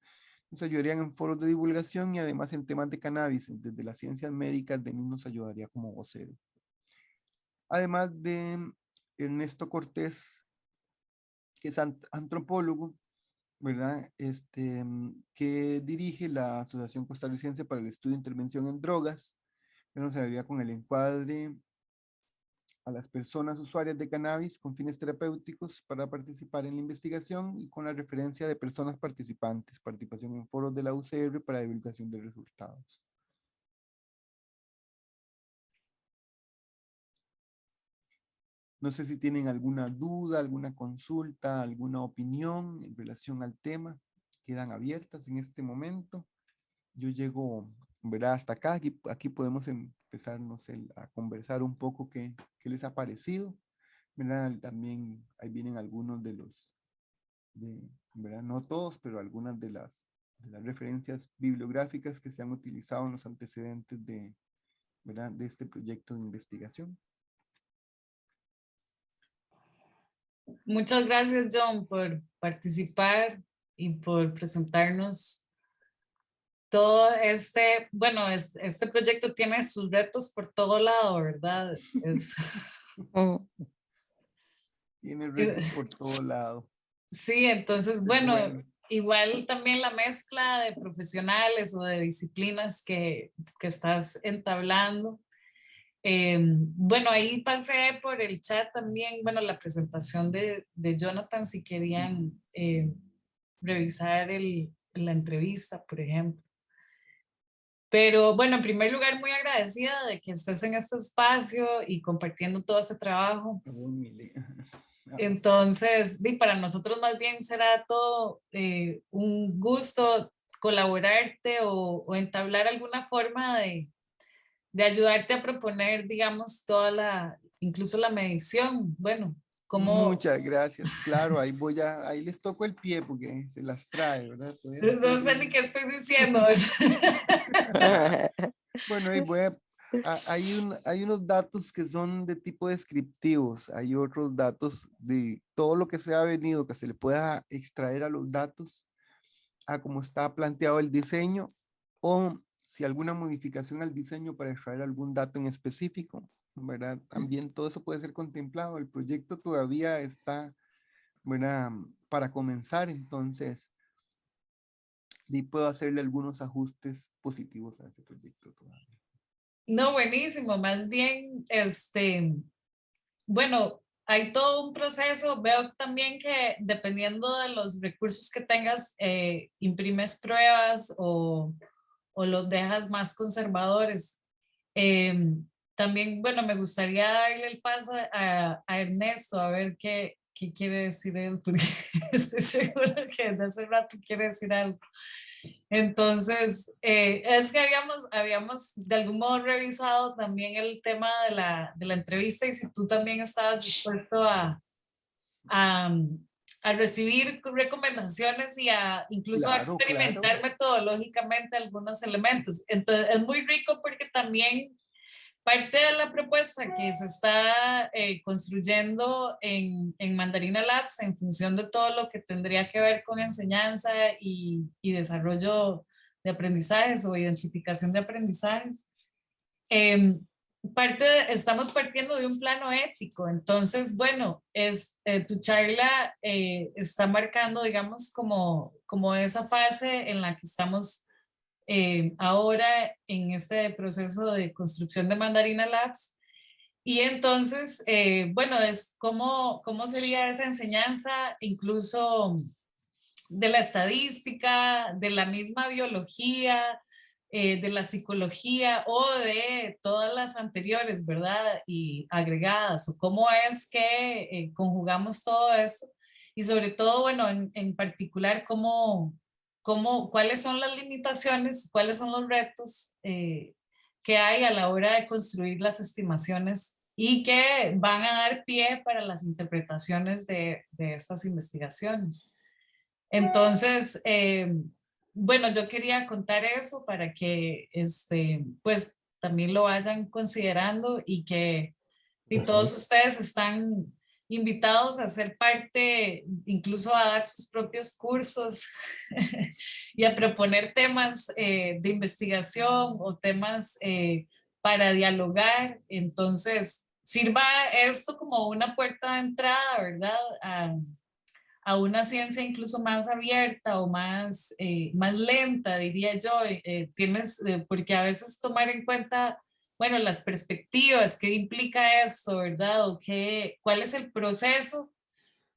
Nos ayudarían en foros de divulgación y además en temas de cannabis. Desde las ciencias médicas, Denis nos ayudaría como vocero. Además de Ernesto Cortés, que es antropólogo, ¿verdad? Que dirige la Asociación Costarricense para el Estudio e Intervención en Drogas, que nos ayudaría con el encuadre a las personas usuarias de cannabis con fines terapéuticos para participar en la investigación, y con la referencia de personas participantes, participación en foros de la UCR para divulgación de resultados. No sé si tienen alguna duda, alguna consulta, alguna opinión en relación al tema. Quedan abiertas en este momento. Yo llego, ¿verdad? Hasta acá. Aquí podemos empezar, no sé, a conversar un poco qué les ha parecido, ¿verdad? También ahí vienen algunos ¿verdad? No todos, pero algunas de las referencias bibliográficas que se han utilizado en los antecedentes ¿verdad? De este proyecto de investigación. Muchas gracias, John, por participar y por presentarnos todo bueno, este proyecto tiene sus retos por todo lado, ¿verdad? Tiene retos por todo lado. Sí, entonces, bueno, igual también la mezcla de profesionales o de disciplinas que estás entablando. Bueno, ahí pasé por el chat también, bueno, la presentación de Jonathan, si querían revisar la entrevista, por ejemplo. Pero bueno, en primer lugar, muy agradecida de que estés en este espacio y compartiendo todo este trabajo. Entonces, para nosotros más bien será todo un gusto colaborarte o entablar alguna forma de ayudarte a proponer, digamos, incluso la medición. Bueno, como... Muchas gracias. Claro, ahí les toco el pie porque se las trae, ¿verdad? No sé ni qué estoy diciendo. Bueno, ahí hay unos datos que son de tipo descriptivos, hay otros datos de todo lo que se ha venido, que se le pueda extraer a los datos, a cómo está planteado el diseño, o si alguna modificación al diseño para extraer algún dato en específico, ¿verdad? También todo eso puede ser contemplado. El proyecto todavía está, ¿verdad? Para comenzar, entonces, y puedo hacerle algunos ajustes positivos a ese proyecto todavía. No, buenísimo. Más bien, bueno, hay todo un proceso. Veo también que dependiendo de los recursos que tengas, imprimes pruebas o o los dejas más conservadores. También, bueno, me gustaría darle el paso a Ernesto, a ver qué quiere decir él, porque estoy segura que desde hace rato quiere decir algo. Entonces, es que habíamos de algún modo revisado también el tema de la entrevista, y si tú también estabas dispuesto a, a recibir recomendaciones y incluso a Claro, experimentar claro. metodológicamente algunos elementos. Entonces, es muy rico porque también parte de la propuesta que se está construyendo en Mandarina Labs, en función de todo lo que tendría que ver con enseñanza y desarrollo de aprendizajes o identificación de aprendizajes, eh, estamos partiendo de un plano ético. Entonces, bueno, tu charla está marcando, digamos, como esa fase en la que estamos ahora en este proceso de construcción de Mandarina Labs. Y entonces, bueno, es cómo sería esa enseñanza, incluso de la estadística, de la misma biología, de la psicología o de todas las anteriores, ¿verdad? Y agregadas, o cómo es que conjugamos todo esto. Y sobre todo, bueno, en particular, cuáles son las limitaciones, cuáles son los retos que hay a la hora de construir las estimaciones y que van a dar pie para las interpretaciones de estas investigaciones. Entonces, bueno, yo quería contar eso para que pues también lo vayan considerando, y todos ustedes están invitados a ser parte, incluso a dar sus propios cursos y a proponer temas de investigación o temas para dialogar. Entonces, sirva esto como una puerta de entrada, ¿verdad? A una ciencia incluso más abierta o más lenta, diría yo. Porque a veces tomar en cuenta, bueno, las perspectivas, qué implica esto, ¿verdad? O cuál es el proceso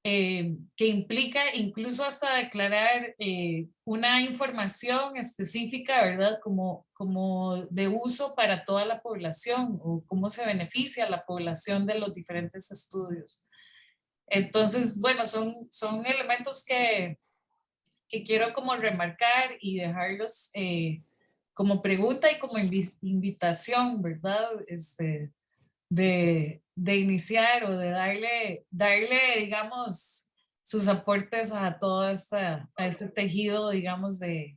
que implica incluso hasta declarar una información específica, ¿verdad? Como de uso para toda la población, o cómo se beneficia a la población de los diferentes estudios. Entonces, bueno, son elementos que quiero como remarcar y dejarlos como pregunta y como invitación, ¿verdad? De iniciar o de darle, digamos, sus aportes a todo a este tejido, digamos, de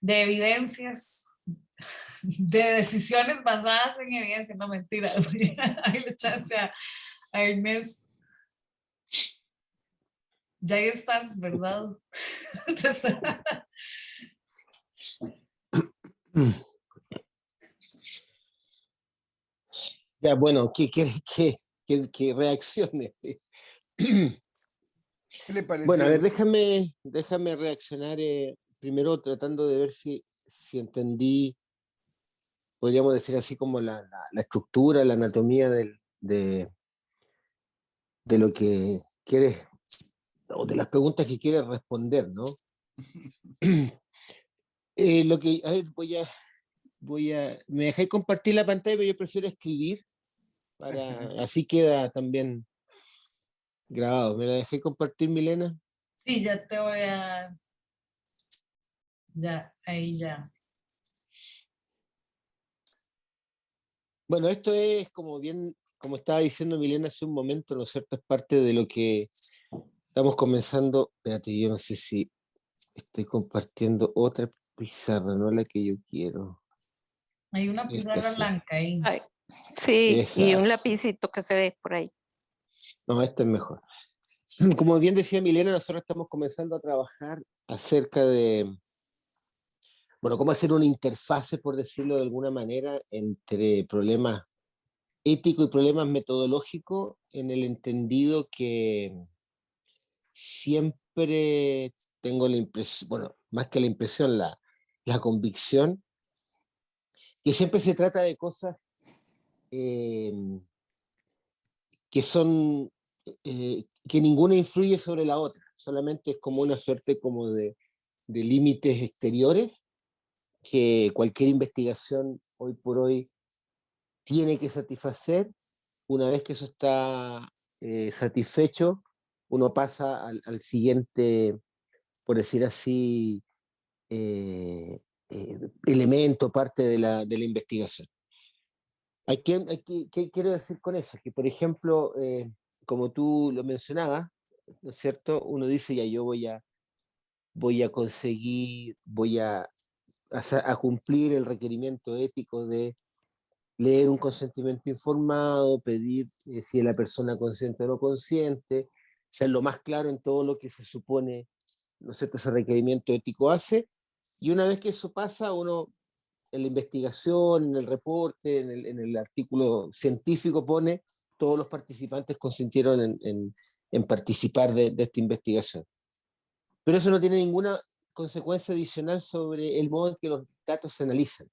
evidencias, de decisiones basadas en evidencia. No, mentira. Ahí le chance a Ernest. Ya estás, ¿verdad? Ya, bueno, ¿qué quieres que reaccione? Sí. ¿Qué le Bueno, a ver, pareció? déjame reaccionar primero tratando de ver si entendí, podríamos decir así, como la estructura, la anatomía de lo que quieres, o de las preguntas que quieres responder, ¿no? A ver, me dejáis compartir la pantalla, pero yo prefiero escribir, así queda también grabado. ¿Me la dejé compartir, Milena? Sí, ya te voy a... Ya, ahí ya. Bueno, esto es como estaba diciendo Milena hace un momento, ¿no es cierto? Es parte de lo que estamos comenzando. Espérate, yo no sé si estoy compartiendo otra pizarra, no la que yo quiero. Hay una Esta pizarra sí. blanca ahí. Ay, sí, y un Esas. lapicito que se ve por ahí. No, esta es mejor. Como bien decía Milena, nosotros estamos comenzando a trabajar acerca de, bueno, cómo hacer una interfase, por decirlo de alguna manera, entre problemas éticos y problemas metodológicos, en el entendido que siempre tengo la impresión, bueno, más que la impresión, la convicción, que siempre se trata de cosas eh, que son, que ninguna influye sobre la otra, solamente es como una suerte como de límites exteriores, que cualquier investigación hoy por hoy tiene que satisfacer. Una vez que eso está satisfecho, uno pasa al siguiente, por decir así, elemento, parte de la investigación. ¿Qué quiero decir con eso? Que, por ejemplo, como tú lo mencionabas, ¿no es cierto? Uno dice, ya yo voy a conseguir, a cumplir el requerimiento ético de leer un consentimiento informado, pedir si la persona consciente o no consciente, ser lo más claro en todo lo que se supone, ¿no es cierto?, ese requerimiento ético hace. Y una vez que eso pasa, uno en la investigación, en el reporte, en el artículo científico pone, todos los participantes consintieron en participar de esta investigación. Pero eso no tiene ninguna consecuencia adicional sobre el modo en que los datos se analizan.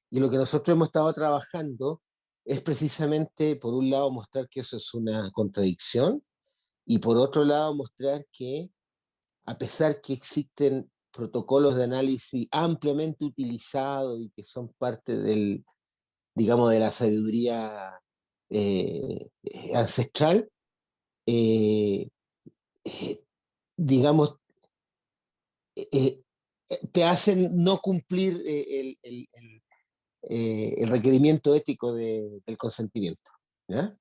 Y lo que nosotros hemos estado trabajando es precisamente, por un lado, mostrar que eso es una contradicción y por otro lado, mostrar que a pesar que existen protocolos de análisis ampliamente utilizados y que son parte del, digamos, de la sabiduría ancestral, eh, eh, digamos, eh, te hacen no cumplir el requerimiento ético del consentimiento. ¿Ya?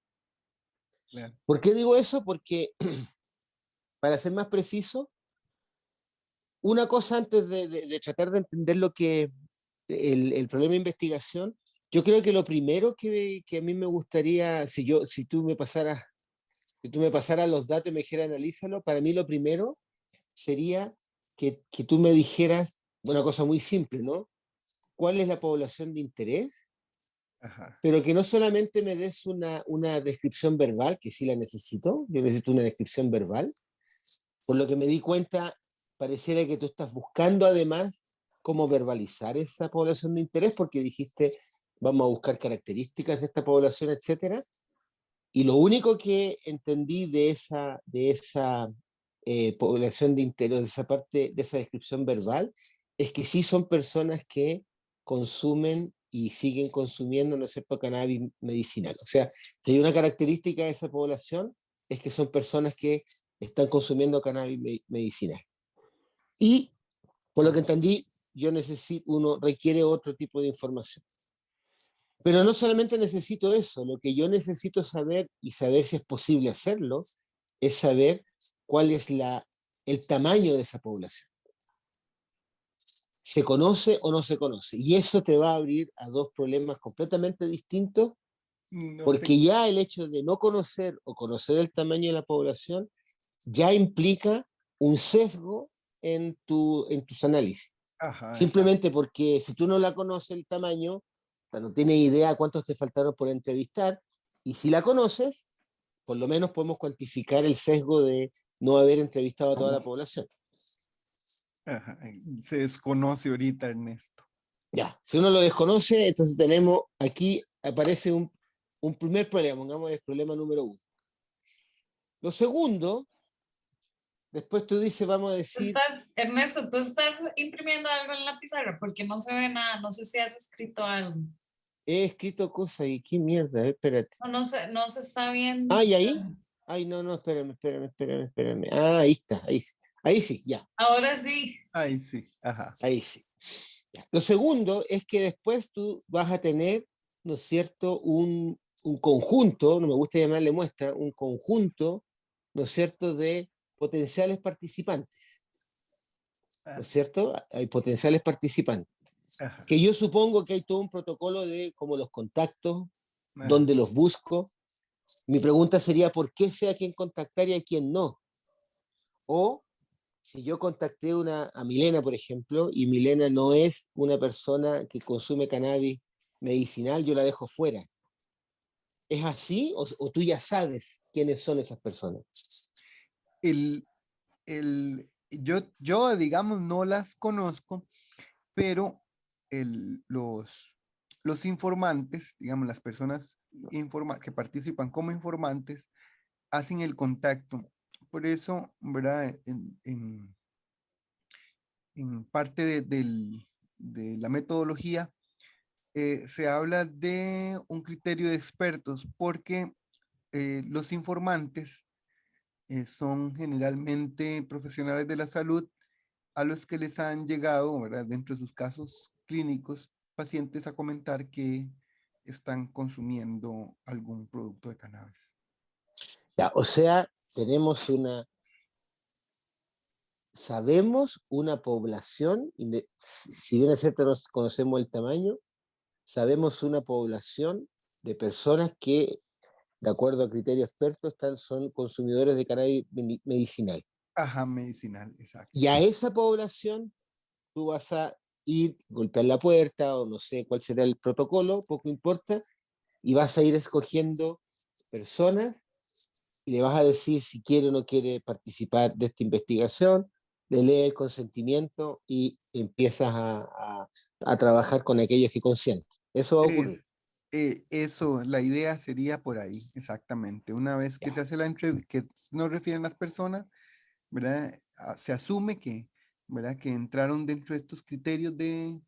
Claro. ¿Por qué digo eso? Porque, para ser más preciso, una cosa antes de tratar de entender lo que el problema de investigación, yo creo que lo primero que a mí me gustaría, si tú me pasaras los datos y me dijeras analízalo, para mí lo primero sería que tú me dijeras una cosa muy simple, ¿no? ¿Cuál es la población de interés? Ajá. Pero que no solamente me des una descripción verbal, que sí la necesito, yo necesito una descripción verbal. Por lo que me di cuenta, pareciera que tú estás buscando además cómo verbalizar esa población de interés, porque dijiste, vamos a buscar características de esta población, etcétera. Y lo único que entendí de esa población de interés, de esa parte, de esa descripción verbal, es que sí son personas que consumen y siguen consumiendo, ¿no es cierto?, cannabis medicinal. O sea, si hay una característica de esa población, es que son personas que están consumiendo cannabis medicinal. Y, por lo que entendí, uno requiere otro tipo de información. Pero no solamente necesito eso, lo que yo necesito saber y saber si es posible hacerlo, es saber cuál es el tamaño de esa población. ¿Se conoce o no se conoce? Y eso te va a abrir a dos problemas completamente distintos, No porque sé. ya el hecho de no conocer o conocer el tamaño de la población ya implica un sesgo en tus análisis. Ajá, exacto. Simplemente porque si tú no la conoces el tamaño, o sea, no tienes idea cuántos te faltaron por entrevistar, y si la conoces, por lo menos podemos cuantificar el sesgo de no haber entrevistado a toda la población. Ajá. Se desconoce ahorita, Ernesto. Ya, si uno lo desconoce, entonces tenemos, aquí aparece un primer problema, pongamos el problema número 1. Lo segundo, después tú dices, vamos a decir, Ernesto, tú estás imprimiendo algo en la pizarra porque no se ve nada, no sé si has escrito algo. he escrito cosas y qué mierda, espérate. No se está viendo. Ah, ¿y ahí? Ay, no, espérame. Ah, ahí está, ahí sí, ya, Ahora sí. Ay, sí. Ajá. ahí sí. Lo segundo es que después tú vas a tener, ¿no es cierto?, un conjunto, no me gusta llamarle muestra, un conjunto, ¿no es cierto?, de potenciales participantes, ¿no es cierto? Hay potenciales participantes. Ajá. Que yo supongo que hay todo un protocolo de cómo los contacto, Ajá. dónde los busco. Mi pregunta sería, ¿por qué sé a quién contactar y a quién no? O si yo contacté a Milena, por ejemplo, y Milena no es una persona que consume cannabis medicinal, yo la dejo fuera. ¿Es así o tú ya sabes quiénes son esas personas? Yo, digamos, no las conozco, pero los informantes, digamos, las personas que participan como informantes, hacen el contacto. Por eso, ¿verdad? en parte de la metodología, se habla de un criterio de expertos porque los informantes son generalmente profesionales de la salud a los que les han llegado, ¿verdad? Dentro de sus casos clínicos, pacientes a comentar que están consumiendo algún producto de cannabis. Ya, o sea, sabemos una población, si bien es cierto no conocemos el tamaño, sabemos una población de personas que, de acuerdo a criterios expertos, son consumidores de cannabis medicinal. Ajá, medicinal, exacto. Y a esa población tú vas a ir, golpear la puerta, o no sé cuál será el protocolo, poco importa, y vas a ir escogiendo personas y le vas a decir si quiere o no quiere participar de esta investigación, le lee el consentimiento y empiezas a trabajar con aquellos que consienten. Eso va a ocurrir. Eso, la idea sería por ahí, exactamente. Una vez que se hace la entrevista, que nos refieren las personas, ¿verdad? Se asume que, ¿verdad? Que entraron dentro de estos criterios de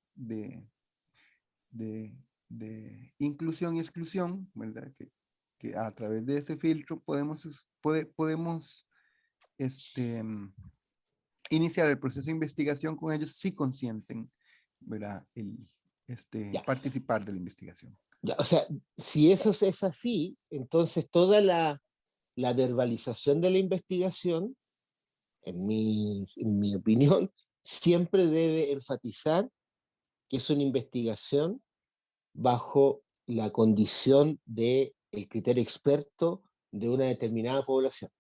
inclusión y exclusión, ¿verdad? Que a través de ese filtro podemos iniciar el proceso de investigación con ellos si consienten, ¿verdad? Participar de la investigación. Ya, o sea, si eso es así, entonces toda la verbalización de la investigación, en mi opinión, siempre debe enfatizar que es una investigación bajo la condición del criterio experto de una determinada población.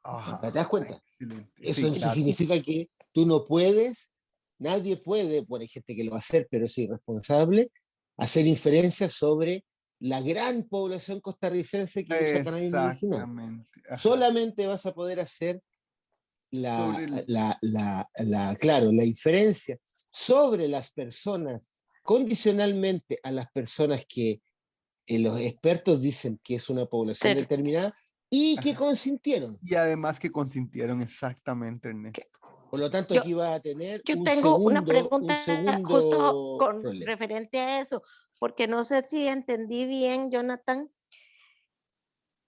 Ajá, ¿Te das cuenta? excelente. Eso Sí, claro. significa que tú no puedes, nadie puede, bueno, hay gente que lo va a hacer, pero es irresponsable, hacer inferencias sobre la gran población costarricense que usa cannabis medicinal. Exactamente. Ajá. Solamente vas a poder hacer Sobre la inferencia sobre las personas, condicionalmente a las personas que los expertos dicen que es una población Pero determinada y que Ajá. consintieron. Y además que consintieron, exactamente, Ernesto. Por lo tanto, yo, aquí va a tener yo un tengo una segundo pregunta justo con problema. referente a eso, porque no sé si entendí bien, Jonathan,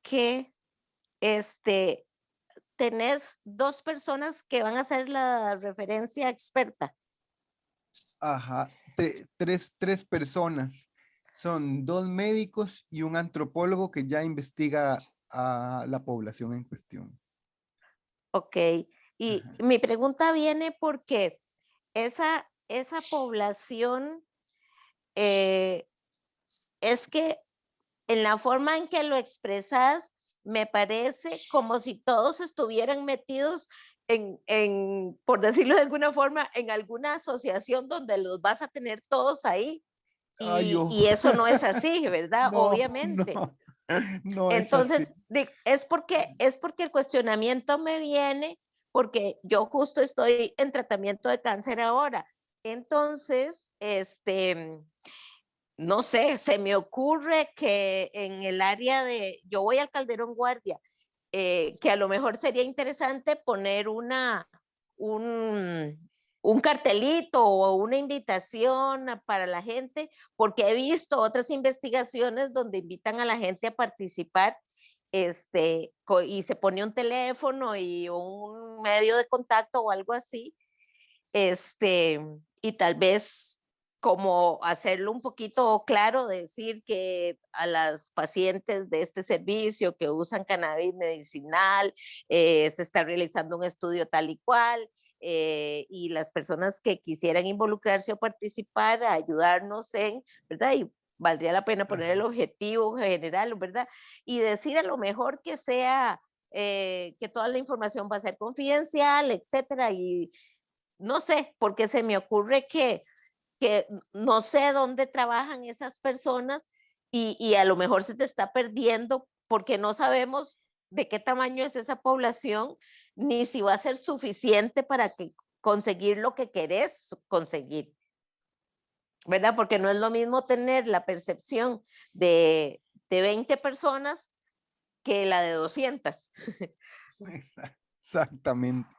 que tenés dos personas que van a hacer la referencia experta. Ajá. Tres personas. Son 2 médicos y un antropólogo que ya investiga a la población en cuestión. Ok. Y Ajá. mi pregunta viene porque esa población es que en la forma en que lo expresas, me parece como si todos estuvieran metidos por decirlo de alguna forma, en alguna asociación donde los vas a tener todos ahí. Ay, Y eso no es así, ¿verdad? no, Obviamente. no es así. Entonces, es porque el cuestionamiento me viene porque yo justo estoy en tratamiento de cáncer ahora. Entonces, no sé, se me ocurre que en el área yo voy al Calderón Guardia, que a lo mejor sería interesante poner un cartelito o una invitación para la gente, porque he visto otras investigaciones donde invitan a la gente a participar, y se pone un teléfono y un medio de contacto o algo así, y tal vez como hacerlo un poquito claro, decir que a las pacientes de este servicio que usan cannabis medicinal, se está realizando un estudio tal y cual, y las personas que quisieran involucrarse o participar, a ayudarnos ¿verdad? Y valdría la pena poner el objetivo general, ¿verdad? Y decir a lo mejor que sea, que toda la información va a ser confidencial, etcétera, y no sé, porque se me ocurre que no sé dónde trabajan esas personas y a lo mejor se te está perdiendo porque no sabemos de qué tamaño es esa población, ni si va a ser suficiente para conseguir lo que querés conseguir, ¿verdad? Porque no es lo mismo tener la percepción de 20 personas que la de 200. Exactamente.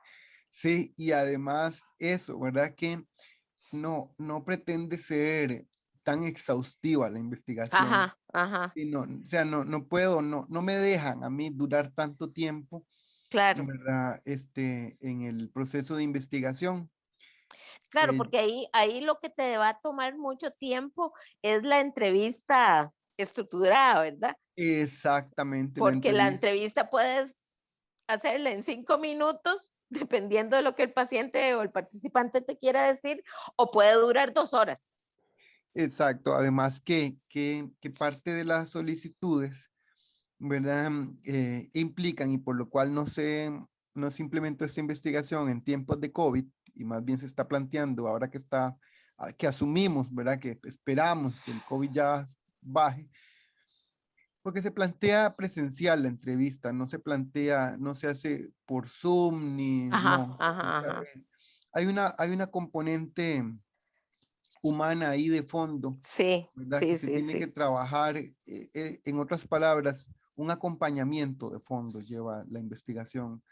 Sí, y además eso, ¿verdad? Que no pretende ser tan exhaustiva la investigación. Ajá, ajá, Y no, o sea, no puedo, no me dejan a mí durar tanto tiempo, claro. ¿verdad? En el proceso de investigación. Claro, Eh, porque ahí lo que te va a tomar mucho tiempo es la entrevista estructurada, ¿verdad? exactamente, la Porque la entrevista. entrevista puedes hacerla en 5 minutos, dependiendo de lo que el paciente o el participante te quiera decir, o puede durar 2 horas. Exacto, además que parte de las solicitudes, ¿verdad? Implican y por lo cual no se implementó esta investigación en tiempos de COVID y más bien se está planteando ahora que asumimos, ¿verdad? Que esperamos que el COVID ya baje, porque se plantea presencial la entrevista, no se hace por Zoom ni, Ajá, no. O ajá, sea, ajá. hay una componente humana ahí de fondo, Sí, ¿verdad? Que sí, se sí, tiene que sí. trabajar, en otras palabras, un acompañamiento de fondo lleva la investigación.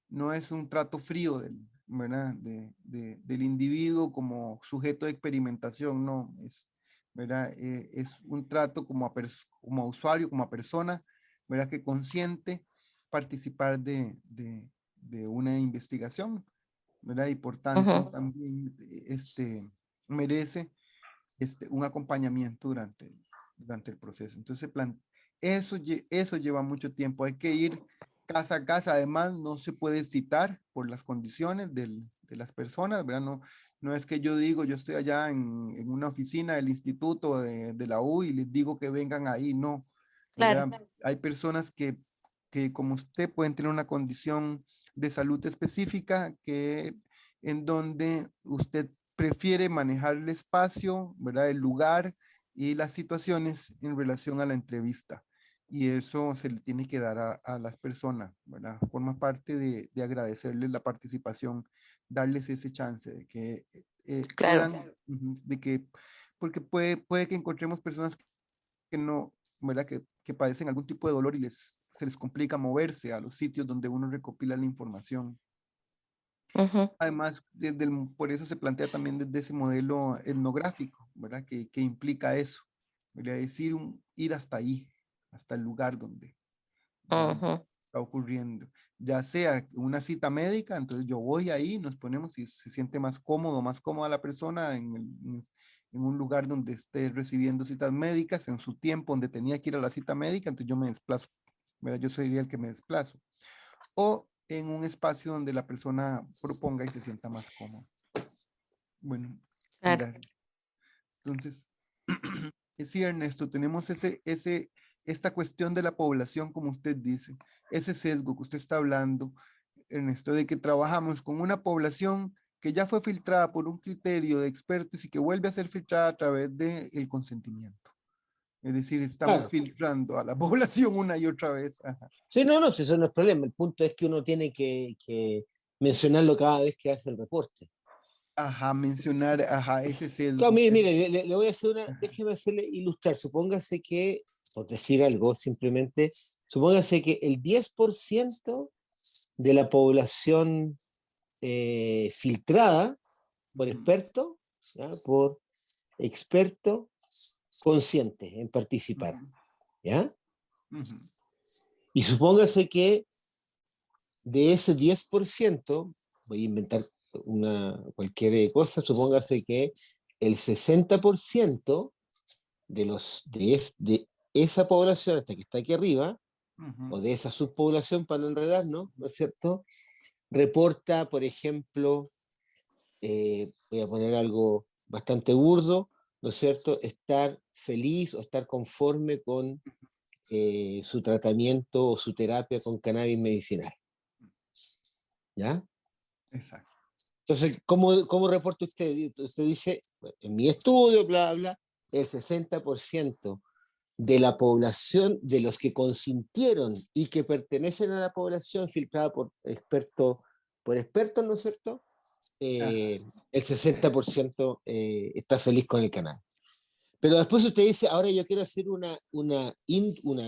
No es un trato frío ¿verdad? Del individuo como sujeto de experimentación, no, ¿verdad? Es un trato como a usuario, como a persona, ¿verdad? Que consiente participar de una investigación, ¿verdad? Y por tanto Ujú, también merece un acompañamiento durante el proceso. Entonces, eso lleva mucho tiempo. Hay que ir casa a casa. Además, no se puede citar por las condiciones de las personas, ¿verdad? No es que yo digo, yo estoy allá en una oficina del instituto de la U y les digo que vengan ahí, no, claro. ¿verdad? Hay personas que como usted pueden tener una condición de salud específica en donde usted prefiere manejar el espacio, ¿verdad? El lugar y las situaciones en relación a la entrevista. Y eso se le tiene que dar a las personas, ¿verdad? Forma parte de agradecerles la participación, darles ese chance de que Claro. puedan, de que, porque puede que encontremos personas que no, ¿verdad? Que padecen algún tipo de dolor y se les complica moverse a los sitios donde uno recopila la información. Ujú, Además, por eso se plantea también desde ese modelo etnográfico, ¿verdad? Que implica eso, ¿verdad? Decir, ir hasta ahí, hasta el lugar donde ujú. está ocurriendo. Ya sea una cita médica, entonces yo voy ahí, nos ponemos si se siente más cómodo, más cómoda la persona en un lugar donde esté recibiendo citas médicas, en su tiempo donde tenía que ir a la cita médica, entonces yo me desplazo, ¿verdad? Yo sería el que me desplazo. O en un espacio donde la persona proponga y se sienta más cómodo. Bueno, Claro. gracias. Entonces, sí, Ernesto, tenemos esta cuestión de la población, como usted dice, ese sesgo que usted está hablando, Ernesto, de que trabajamos con una población que ya fue filtrada por un criterio de expertos y que vuelve a ser filtrada a través del consentimiento. Es decir, estamos Claro. filtrando a la población una y otra vez. Ajá, Sí, no, si eso no es problema. El punto es que uno tiene que mencionarlo cada vez que hace el reporte. ajá, mencionar, ajá, ese Claro, sesgo. mire, le voy a hacer Ajá. déjeme hacerle ilustrar. Supóngase que, por decir algo, simplemente, supóngase que el 10% de la población filtrada por Ujú, experto, ¿ya? Por experto consciente en participar, ujú, ¿ya? ujú, Y supóngase que de ese 10% voy a inventar cualquier cosa, supóngase que el 60% de esa población, hasta que está aquí arriba, ujú, o de esa subpoblación, para no enredarnos, ¿no es cierto? Reporta, por ejemplo, voy a poner algo bastante burdo, ¿no es cierto? Estar feliz o estar conforme con su tratamiento o su terapia con cannabis medicinal, ¿ya? exacto. Entonces, ¿cómo reporta usted? Usted dice, bueno, en mi estudio, bla, bla, el 60% de la población, de los que consintieron y que pertenecen a la población filtrada por expertos, ¿no es cierto? Ajá. El 60% está feliz con el canal. Pero después usted dice, ahora yo quiero hacer una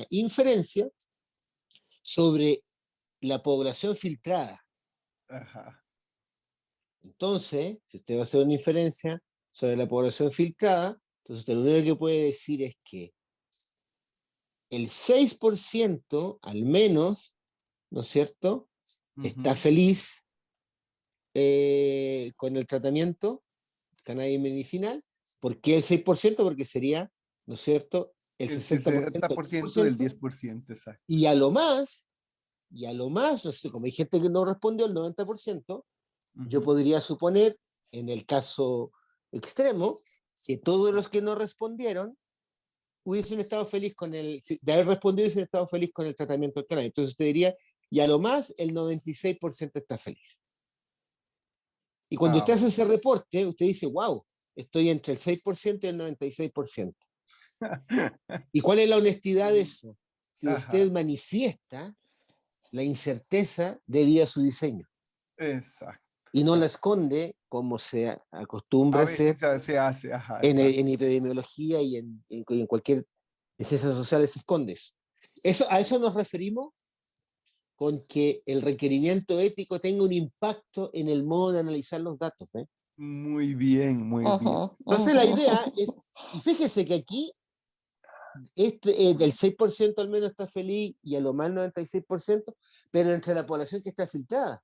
inferencia sobre la población filtrada. Ajá. Entonces, si usted va a hacer una inferencia sobre la población filtrada, entonces usted lo único que puede decir es que el 6% al menos, ¿no es cierto?, está feliz con el tratamiento cannabis medicinal. ¿Por qué el 6%? Porque sería, ¿no es cierto?, el El 60% del 10%, exacto. y a lo más, no sé, como hay gente que no respondió, el 90%, yo podría suponer, en el caso extremo, que todos los que no respondieron hubiesen estado feliz con de haber respondido, hubiesen estado feliz con el tratamiento del cannabis. Entonces usted diría, y a lo más, el 96% está feliz. Y cuando usted hace ese reporte, usted dice, wow, estoy entre el 6% y el 96%. ¿Y cuál es la honestidad de eso? Que usted manifiesta la incerteza debida a su diseño. Exacto. Y no la esconde como se acostumbra A a hacer veces se hace, en epidemiología y en cualquier de ciencias sociales se esconde eso. A eso nos referimos con que el requerimiento ético tenga un impacto en el modo de analizar los datos. Muy bien, muy bien. Entonces la idea es, y fíjese que aquí del 6% al menos está feliz y a lo más 96%, pero entre la población que está filtrada.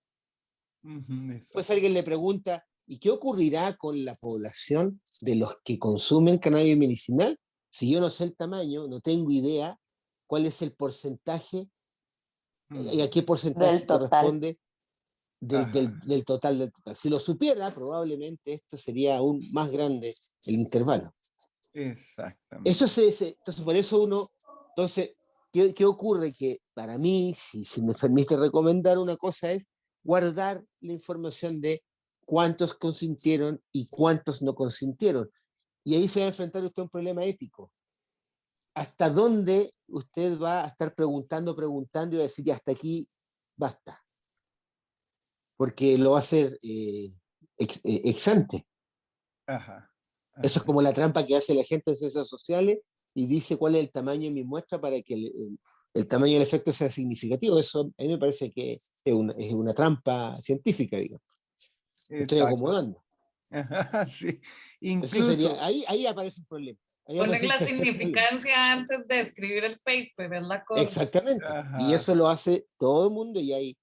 Pues alguien le pregunta, ¿y qué ocurrirá con la población de los que consumen cannabis medicinal? Si yo no sé el tamaño, no tengo idea cuál es el porcentaje y a qué porcentaje Del total. corresponde del total. Si lo supiera, probablemente esto sería aún más grande el intervalo. Exactamente. Entonces, por eso entonces, ¿qué ocurre? Que para mí, si me permite recomendar una cosa, es guardar la información de cuántos consintieron y cuántos no consintieron. Y ahí se va a enfrentar usted a un problema ético. ¿Hasta dónde usted va a estar preguntando y va a decir, ya, hasta aquí basta? Porque lo va a hacer ex ante. Eso es como la trampa que hace la gente en ciencias sociales y dice cuál es el tamaño de mi muestra para que el tamaño del efecto sea significativo. Eso a mí me parece que es una trampa científica, digamos. Me estoy acomodando. Sí, Eso sería, incluso. ahí aparece el problema. Poner la significancia antes de escribir el paper, es la cosa. Exactamente. Y eso lo hace todo el mundo y ahí.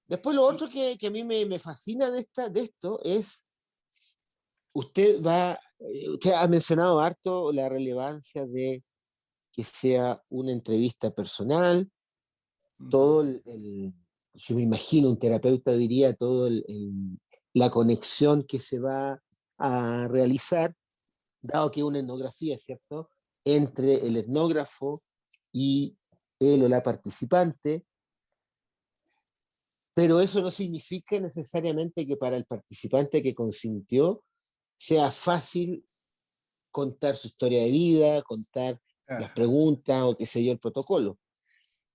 Después lo otro que a mí me fascina de esto es, usted ha mencionado harto la relevancia de que sea una entrevista personal, todo yo me imagino, un terapeuta diría, la conexión que se va a realizar, dado que es una etnografía, ¿cierto?, entre el etnógrafo y él o la participante, pero eso no significa necesariamente que para el participante que consintió sea fácil contar su historia de vida, contar las preguntas o qué sé yo, el protocolo.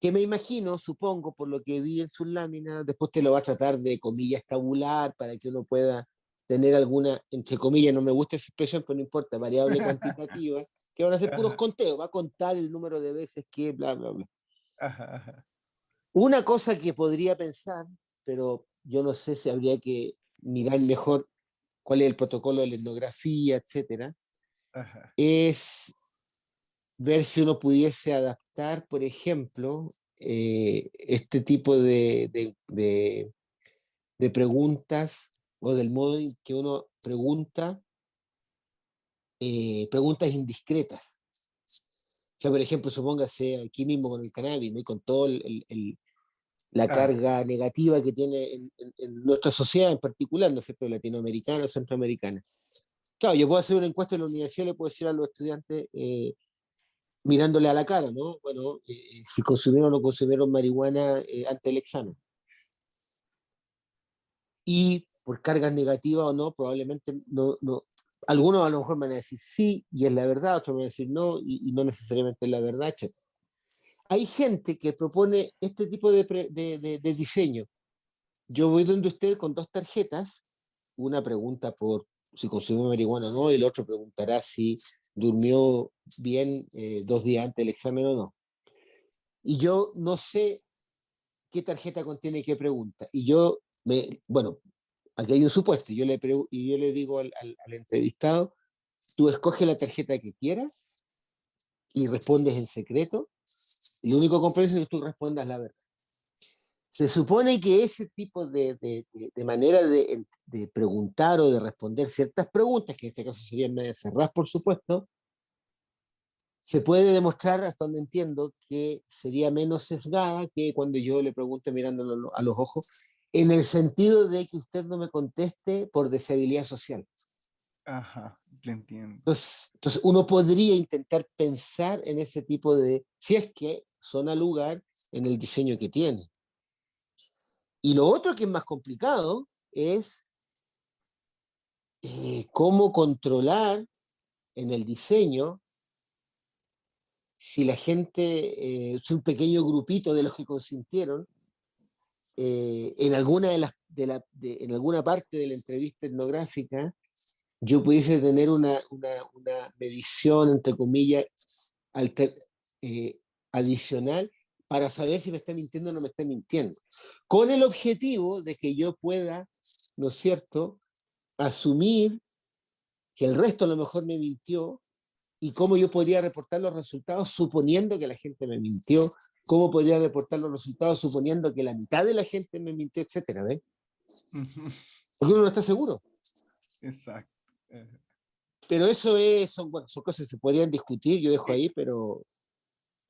Que me imagino, supongo, por lo que vi en sus láminas, después te lo va a tratar de, comillas, tabular para que uno pueda tener alguna, entre comillas, no me gusta esa expresión, pero no importa, variable cuantitativa, que van a ser puros conteos, va a contar el número de veces que, bla, bla, bla. Una cosa que podría pensar, pero yo no sé si habría que mirar mejor cuál es el protocolo de la etnografía, etcétera, es ver si uno pudiese adaptar, por ejemplo, este tipo de preguntas o del modo en que uno pregunta, preguntas indiscretas. O sea, por ejemplo, supóngase aquí mismo con el cannabis, ¿no?, y con todo la carga negativa que tiene en nuestra sociedad en particular, ¿no es cierto?, latinoamericana o centroamericana. Claro, yo puedo hacer una encuesta en la universidad, le puedo decir a los estudiantes, mirándole a la cara, ¿no? Bueno, si consumieron o no consumieron marihuana ante el examen. Y por cargas negativas o no, probablemente no. Algunos a lo mejor me van a decir sí, y es la verdad, otros me van a decir no, y no necesariamente es la verdad, etc. Hay gente que propone este tipo de diseño. Yo voy donde usted con 2 tarjetas, una pregunta por si consumió marihuana o no, y el otro preguntará si durmió bien 2 días antes del examen o no. Y yo no sé qué tarjeta contiene qué pregunta. Y bueno, aquí hay un supuesto, y yo le digo al entrevistado, tú escoges la tarjeta que quieras y respondes en secreto, y lo único compromiso es que tú respondas la verdad. Se supone que ese tipo de manera de preguntar o de responder ciertas preguntas, que en este caso serían medias cerradas, por supuesto, se puede demostrar, hasta donde entiendo, que sería menos sesgada que cuando yo le pregunto mirándolo a los ojos, en el sentido de que usted no me conteste por deshabilidad social. Ajá, te entiendo. Entonces uno podría intentar pensar en ese tipo de, si es que son al lugar en el diseño que tiene. Y lo otro que es más complicado es cómo controlar en el diseño si la gente, es un pequeño grupito de los que consintieron, en alguna en alguna parte de la entrevista etnográfica, yo pudiese tener una medición, entre comillas, alter, adicional para saber si me está mintiendo o no me está mintiendo. Con el objetivo de que yo pueda, ¿no es cierto?, asumir que el resto a lo mejor me mintió y cómo yo podría reportar los resultados suponiendo que la gente me mintió, cómo podría reportar los resultados suponiendo que la mitad de la gente me mintió, etcétera, ¿ves? Porque uno no está seguro. Exacto. Pero eso bueno, son cosas que se podrían discutir, yo dejo ahí, pero...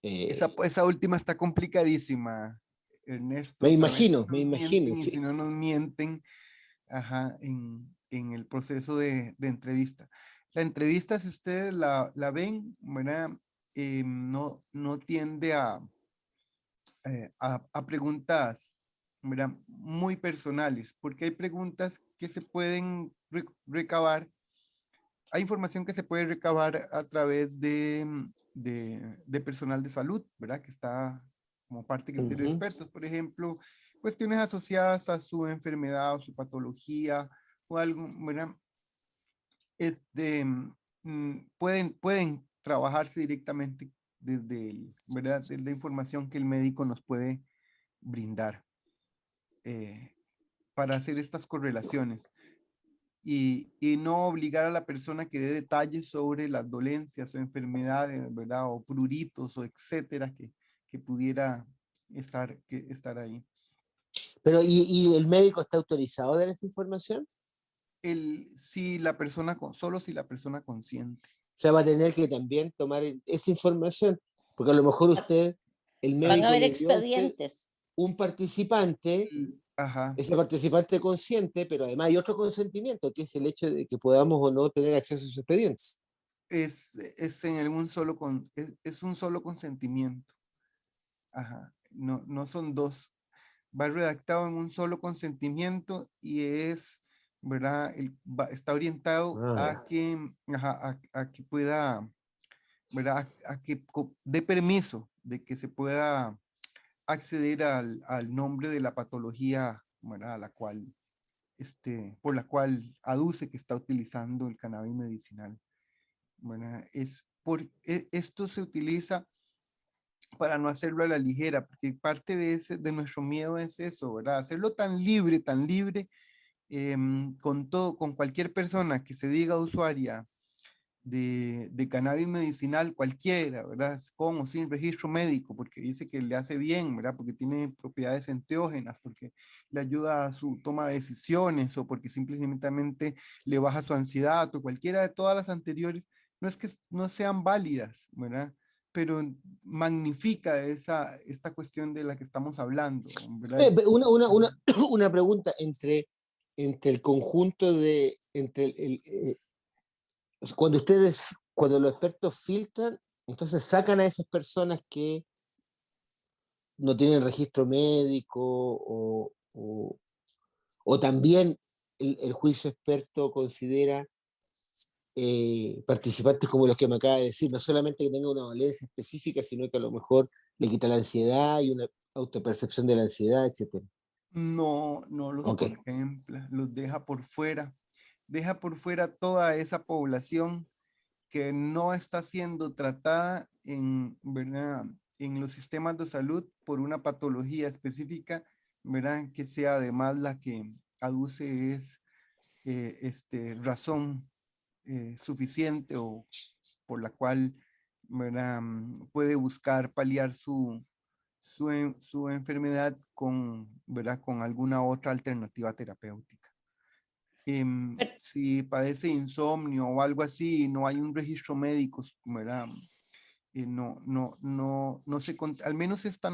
Esa última está complicadísima, Ernesto. me Saber si imagino, me nos imagino. mienten y Sí. si no nos mienten, ajá, en el proceso de entrevista. La entrevista, si ustedes la ven, ¿verdad? No tiende a preguntas, ¿verdad?, muy personales, porque hay preguntas que se pueden recabar, hay información que se puede recabar a través de personal de salud, ¿verdad?, que está como parte de criterio de expertos, por ejemplo, cuestiones asociadas a su enfermedad o su patología o algo, ¿verdad? Pueden trabajarse directamente ¿verdad?, desde la información que el médico nos puede brindar para hacer estas correlaciones y no obligar a la persona que dé detalles sobre las dolencias o enfermedades, ¿verdad?, o pruritos o etcétera que pudiera estar ahí. Pero, ¿y el médico está autorizado a dar esa información? Si la persona, solo si la persona consiente. O sea, va a tener que también tomar esa información, porque a lo mejor usted, el Van médico a haber le dio a usted expedientes. un participante, Ajá. ese participante consciente, pero además hay otro consentimiento, que es el hecho de que podamos o no tener acceso a sus expedientes. Es un solo consentimiento. Ajá. No son dos. Va redactado en un solo consentimiento y ¿verdad? Está orientado a que, ajá, a que pueda, ¿verdad? A que dé permiso de que se pueda acceder al nombre de la patología, ¿verdad?, por la cual aduce que está utilizando el cannabis medicinal. ¿Verdad? Esto se utiliza para no hacerlo a la ligera, porque parte de nuestro miedo es eso, ¿verdad? Hacerlo tan libre, con cualquier persona que se diga usuaria de cannabis medicinal cualquiera, ¿verdad? Con o sin registro médico, porque dice que le hace bien, ¿verdad? Porque tiene propiedades enteógenas, porque le ayuda a su toma de decisiones o porque simplemente le baja su ansiedad o cualquiera de todas las anteriores, no es que no sean válidas, ¿verdad? Pero magnifica esta cuestión de la que estamos hablando, ¿verdad? Una pregunta entre el conjunto de, cuando los expertos filtran, entonces sacan a esas personas que no tienen registro médico o también el juicio experto considera participantes como los que me acaba de decir, no solamente que tenga una dolencia específica, sino que a lo mejor le quita la ansiedad y una autopercepción de la ansiedad, etc. No los Okay. contempla, los deja por fuera toda esa población que no está siendo tratada ¿verdad?, en los sistemas de salud por una patología específica, ¿verdad?, que sea además la que aduce es razón suficiente o por la cual, ¿verdad?, puede buscar paliar su enfermedad con, ¿verdad?, con alguna otra alternativa terapéutica. Si padece insomnio o algo así, no hay un registro médico, ¿verdad?, no se, al menos esta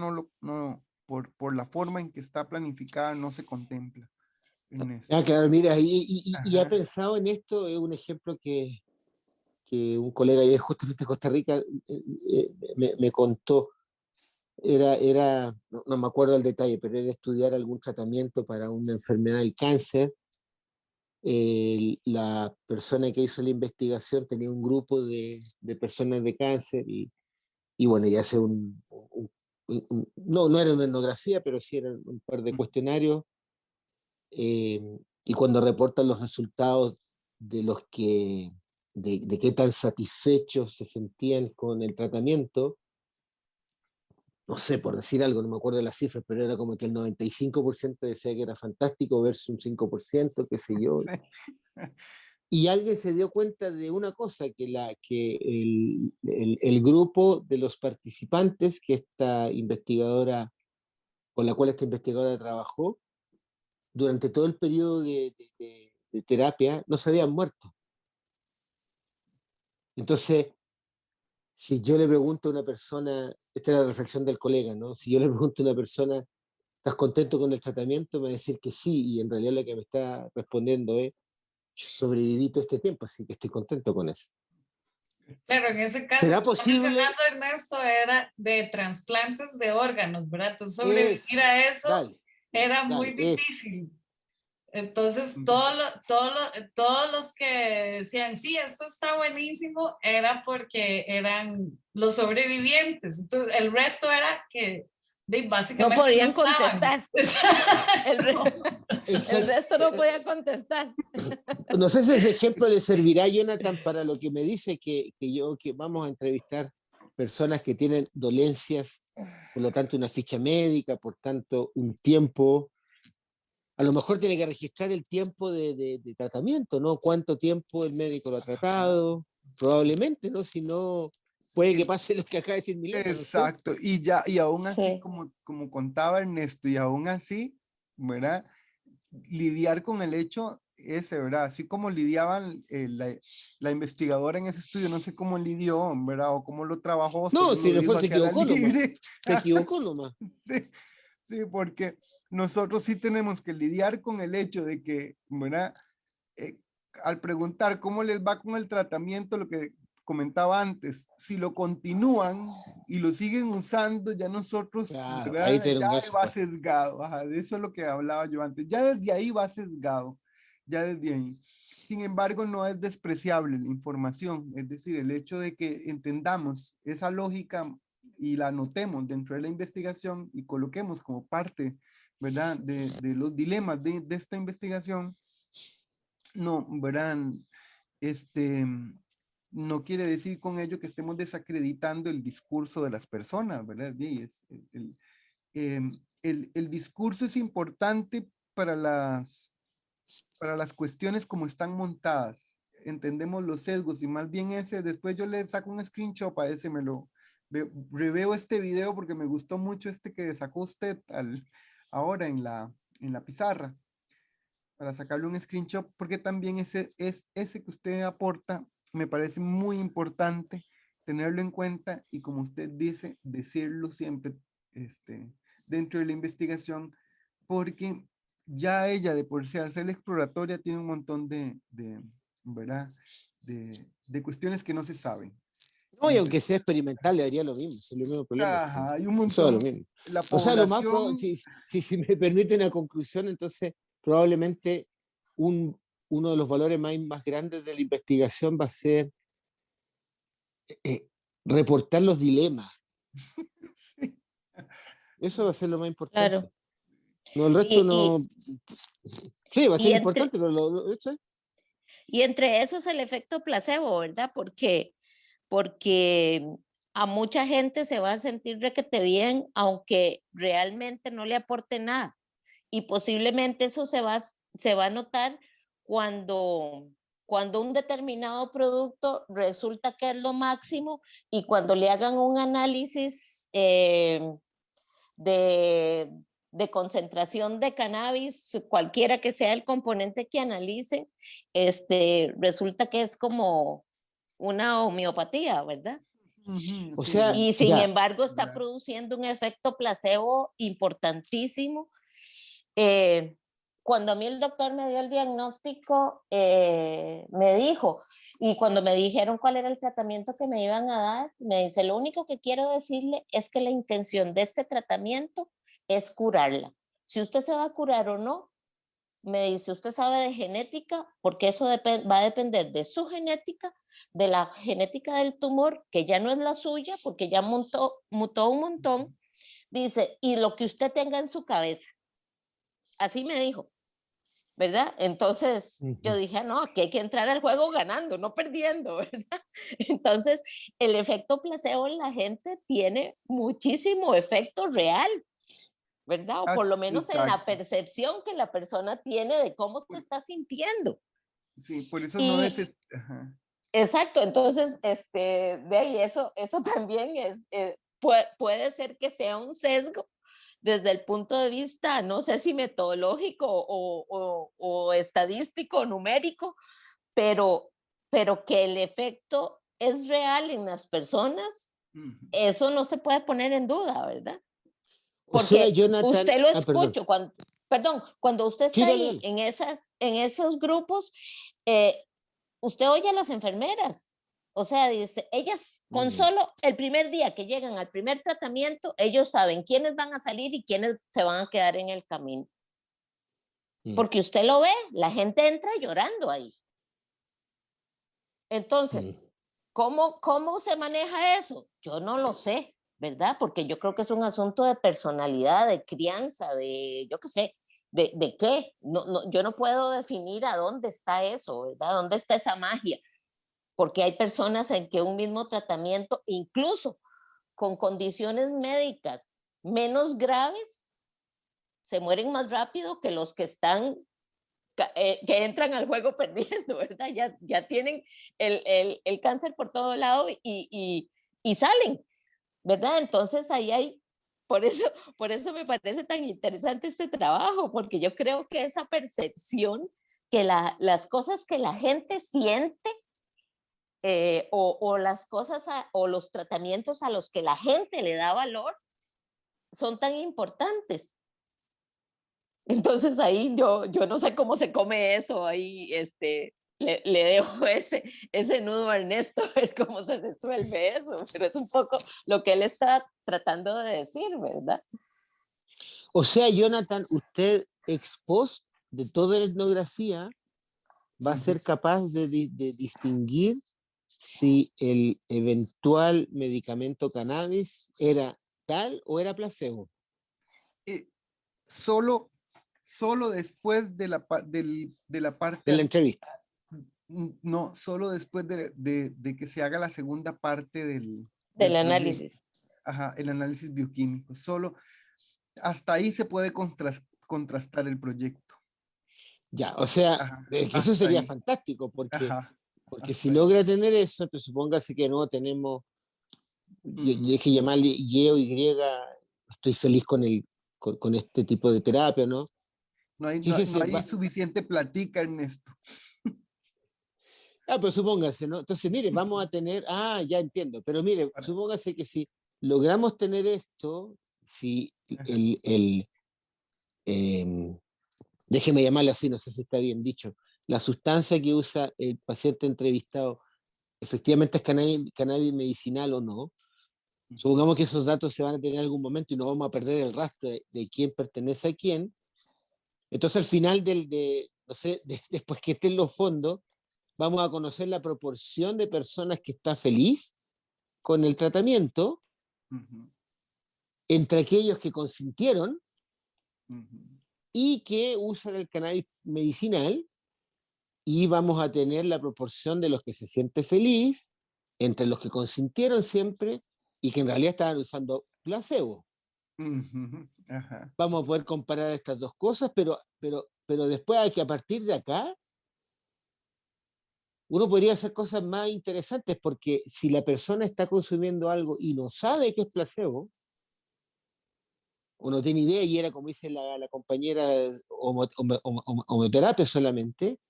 por la forma en que está planificada, no se contempla en esto. Ah, claro, mira, y ha Ajá. pensado en esto, es un ejemplo que un colega de justamente de Costa Rica me contó. No me acuerdo el detalle, pero era estudiar algún tratamiento para una enfermedad del cáncer. La persona que hizo la investigación tenía un grupo de personas de cáncer y bueno, y hace no era una etnografía, pero sí eran un par de cuestionarios. Y cuando reportan los resultados de los de qué tan satisfechos se sentían con el tratamiento, no sé, por decir algo, no me acuerdo de las cifras, pero era como que el 95% decía que era fantástico versus un 5%, qué sé yo. Y alguien se dio cuenta de una cosa, que el grupo de los participantes que con la cual esta investigadora trabajó, durante todo el periodo de terapia, no se habían muerto. Entonces, si yo le pregunto a una persona, esta es la reflexión del colega, ¿no? Si yo le pregunto a una persona, ¿estás contento con el tratamiento? Me va a decir que sí, y en realidad lo que me está respondiendo es, yo sobreviví todo este tiempo, así que estoy contento con eso. Pero en ese caso, ¿Será que está posible? mencionando Ernesto, era de trasplantes de órganos, ¿verdad? Entonces, Eso, sobrevivir a eso dale, era muy dale, difícil. Entonces, todos los que decían, sí, esto está buenísimo, era porque eran los sobrevivientes. Entonces, el resto era que básicamente No podían estaban. contestar. El resto no podía contestar. No sé si ese ejemplo le servirá a Jonathan para lo que me dice que vamos a entrevistar personas que tienen dolencias, por lo tanto una ficha médica, por tanto un tiempo. A lo mejor tiene que registrar el tiempo de tratamiento, ¿no? ¿Cuánto tiempo el médico lo ha tratado? Probablemente, ¿no? Si no, puede que pase lo que acaba de decir Milena, ¿no? Exacto, y aún así, Sí. como contaba Ernesto, y aún así, ¿verdad?, lidiar con el hecho ese, ¿verdad? Así como lidiaban la investigadora en ese estudio, no sé cómo lidió, ¿verdad? O cómo lo trabajó, No, solo si lo no fue, dijo se hacia la equivocó nomás. libre. Se equivocó nomás. Sí, sí, porque nosotros sí tenemos que lidiar con el hecho de que, ¿verdad? Al preguntar cómo les va con el tratamiento, lo que comentaba antes, si lo continúan y lo siguen usando, ya nosotros, Claro, ahí ¿verdad?, tiene un ya brazo va fuerte. sesgado. Ajá, de eso es lo que hablaba yo antes. Ya desde ahí va sesgado, ya desde ahí. Sin embargo, no es despreciable la información, es decir, el hecho de que entendamos esa lógica y la anotemos dentro de la investigación y coloquemos como parte, ¿verdad?, de los dilemas de esta investigación, no, verán, no quiere decir con ello que estemos desacreditando el discurso de las personas, ¿verdad? Y el discurso es importante para las cuestiones como están montadas. Entendemos los sesgos y más bien después yo le saco un screenshot a ese, reveo este video porque me gustó mucho que sacó usted ahora en la pizarra, para sacarle un screenshot, porque también ese que usted aporta me parece muy importante tenerlo en cuenta y, como usted dice, decirlo siempre dentro de la investigación, porque ya ella de por sí, al ser exploratoria, tiene un montón ¿verdad?, de cuestiones que no se saben. No, y aunque sea experimental, le daría lo mismo, es el mismo problema. Ajá, hay un Eso es montón. lo mismo. La O sea, lo más población, si me permite una conclusión, entonces probablemente uno de los valores más grandes de la investigación va a ser eh, reportar los dilemas. sí, Eso va a ser lo más importante. Claro. No, el resto Y, no. y, Sí, va a ser y, entre, importante, pero eso es. y entre eso es el efecto placebo, ¿verdad? Porque a mucha gente se va a sentir requete bien, aunque realmente no le aporte nada. Y posiblemente eso se va se va a notar cuando un determinado producto resulta que es lo máximo y cuando le hagan un análisis de, de concentración de cannabis, cualquiera que sea el componente que analicen, resulta que es como una homeopatía, ¿verdad? O sea, Y sin ya, embargo está Ya. produciendo un efecto placebo importantísimo. Cuando a mí el doctor me dio el diagnóstico, me dijo, y cuando me dijeron cuál era el tratamiento que me iban a dar, me dice, lo único que quiero decirle es que la intención de este tratamiento es curarla. Si usted se va a curar o no, me dice, usted sabe de genética, porque eso va a depender de su genética, de la genética del tumor, que ya no es la suya, porque ya mutó un montón. Dice, y lo que usted tenga en su cabeza. Así me dijo, ¿verdad? Entonces yo dije, no, aquí hay que entrar al juego ganando, no perdiendo, ¿verdad? Entonces el efecto placebo en la gente tiene muchísimo efecto real, ¿verdad? O por lo menos en la Exacto. percepción que la persona tiene de cómo se está sintiendo. Sí, por eso no Y es... Ajá. exacto, entonces, de ahí eso también puede ser que sea un sesgo desde el punto de vista, no sé si metodológico o estadístico, numérico, pero, pero que el efecto es real en las personas, eso no se puede poner en duda, ¿verdad? o sea, Porque Jonathan, usted lo perdón. escucha, cuando usted Sí, está dale, ahí dale. en esos grupos, usted oye a las enfermeras, o sea, dice, ellas con solo el primer día que llegan al primer tratamiento, ellos saben quiénes van a salir y quiénes se van a quedar en el camino. Porque usted lo ve, la gente entra llorando ahí. Entonces, ¿cómo se maneja eso? Yo no lo sé, ¿verdad? Porque yo creo que es un asunto de personalidad, de crianza, de, yo qué sé, de qué. Yo no puedo definir a dónde está eso, ¿verdad? ¿Dónde está esa magia? Porque hay personas en que un mismo tratamiento, incluso con condiciones médicas menos graves, se mueren más rápido que los que están, que entran al juego perdiendo, ¿verdad? Ya tienen el cáncer por todo lado y salen, ¿verdad? Entonces ahí hay, por eso me parece tan interesante este trabajo, porque yo creo que esa percepción que las cosas que la gente siente o las cosas o los tratamientos a los que la gente le da valor son tan importantes. Entonces ahí yo no sé cómo se come eso, ahí le dejo ese nudo a Ernesto, a ver cómo se resuelve eso, pero es un poco lo que él está tratando de decir, ¿verdad? O sea, Jonathan, usted ex post de toda la etnografía va a ser capaz de distinguir si el eventual medicamento cannabis era tal o era placebo. Solo después de la parte De la entrevista. no, solo después de que se haga la segunda parte del análisis. Ajá, el análisis bioquímico. Solo hasta ahí se puede contrastar el proyecto. Ya, o sea, Ajá, eso sería ahí. fantástico, porque Ajá, si ahí. logra tener eso, entonces supóngase que no tenemos, deje llamarle Y o Y, estoy feliz con este tipo de terapia, ¿no? No hay, Fíjese, no hay suficiente platica, Ernesto. pero supóngase, ¿no? Entonces, mire, vamos a tener, ya entiendo, pero mire, supóngase que si logramos tener esto, si déjeme llamarlo así, no sé si está bien dicho, la sustancia que usa el paciente entrevistado efectivamente es cannabis medicinal o no, supongamos que esos datos se van a tener en algún momento y no vamos a perder el rastro de quién pertenece a quién, entonces al final no sé, después que estén los fondos, vamos a conocer la proporción de personas que está feliz con el tratamiento entre aquellos que consintieron y que usan el cannabis medicinal, y vamos a tener la proporción de los que se siente feliz entre los que consintieron siempre y que en realidad estaban usando placebo. Ajá. Vamos a poder comparar estas dos cosas, pero pero después hay que a partir de acá, uno podría hacer cosas más interesantes, porque si la persona está consumiendo algo y no sabe que es placebo, o no tiene idea y era como dice la compañera homeoterapia solamente,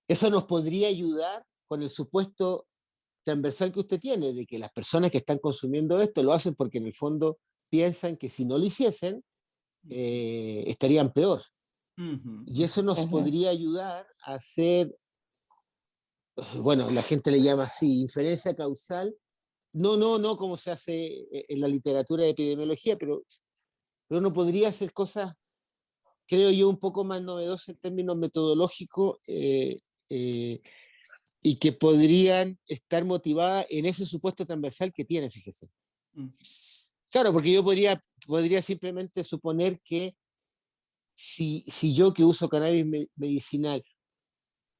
eso nos podría ayudar con el supuesto transversal que usted tiene, de que las personas que están consumiendo esto lo hacen porque en el fondo piensan que si no lo hiciesen, estarían peor. Y eso nos podría ayudar a hacer, bueno, la gente le llama así, inferencia causal, no como se hace en la literatura de epidemiología, pero uno podría hacer cosas, creo yo, un poco más novedosas en términos metodológicos, y que podrían estar motivadas en ese supuesto transversal que tiene, fíjese. Claro, porque yo podría simplemente suponer que si yo que uso cannabis medicinal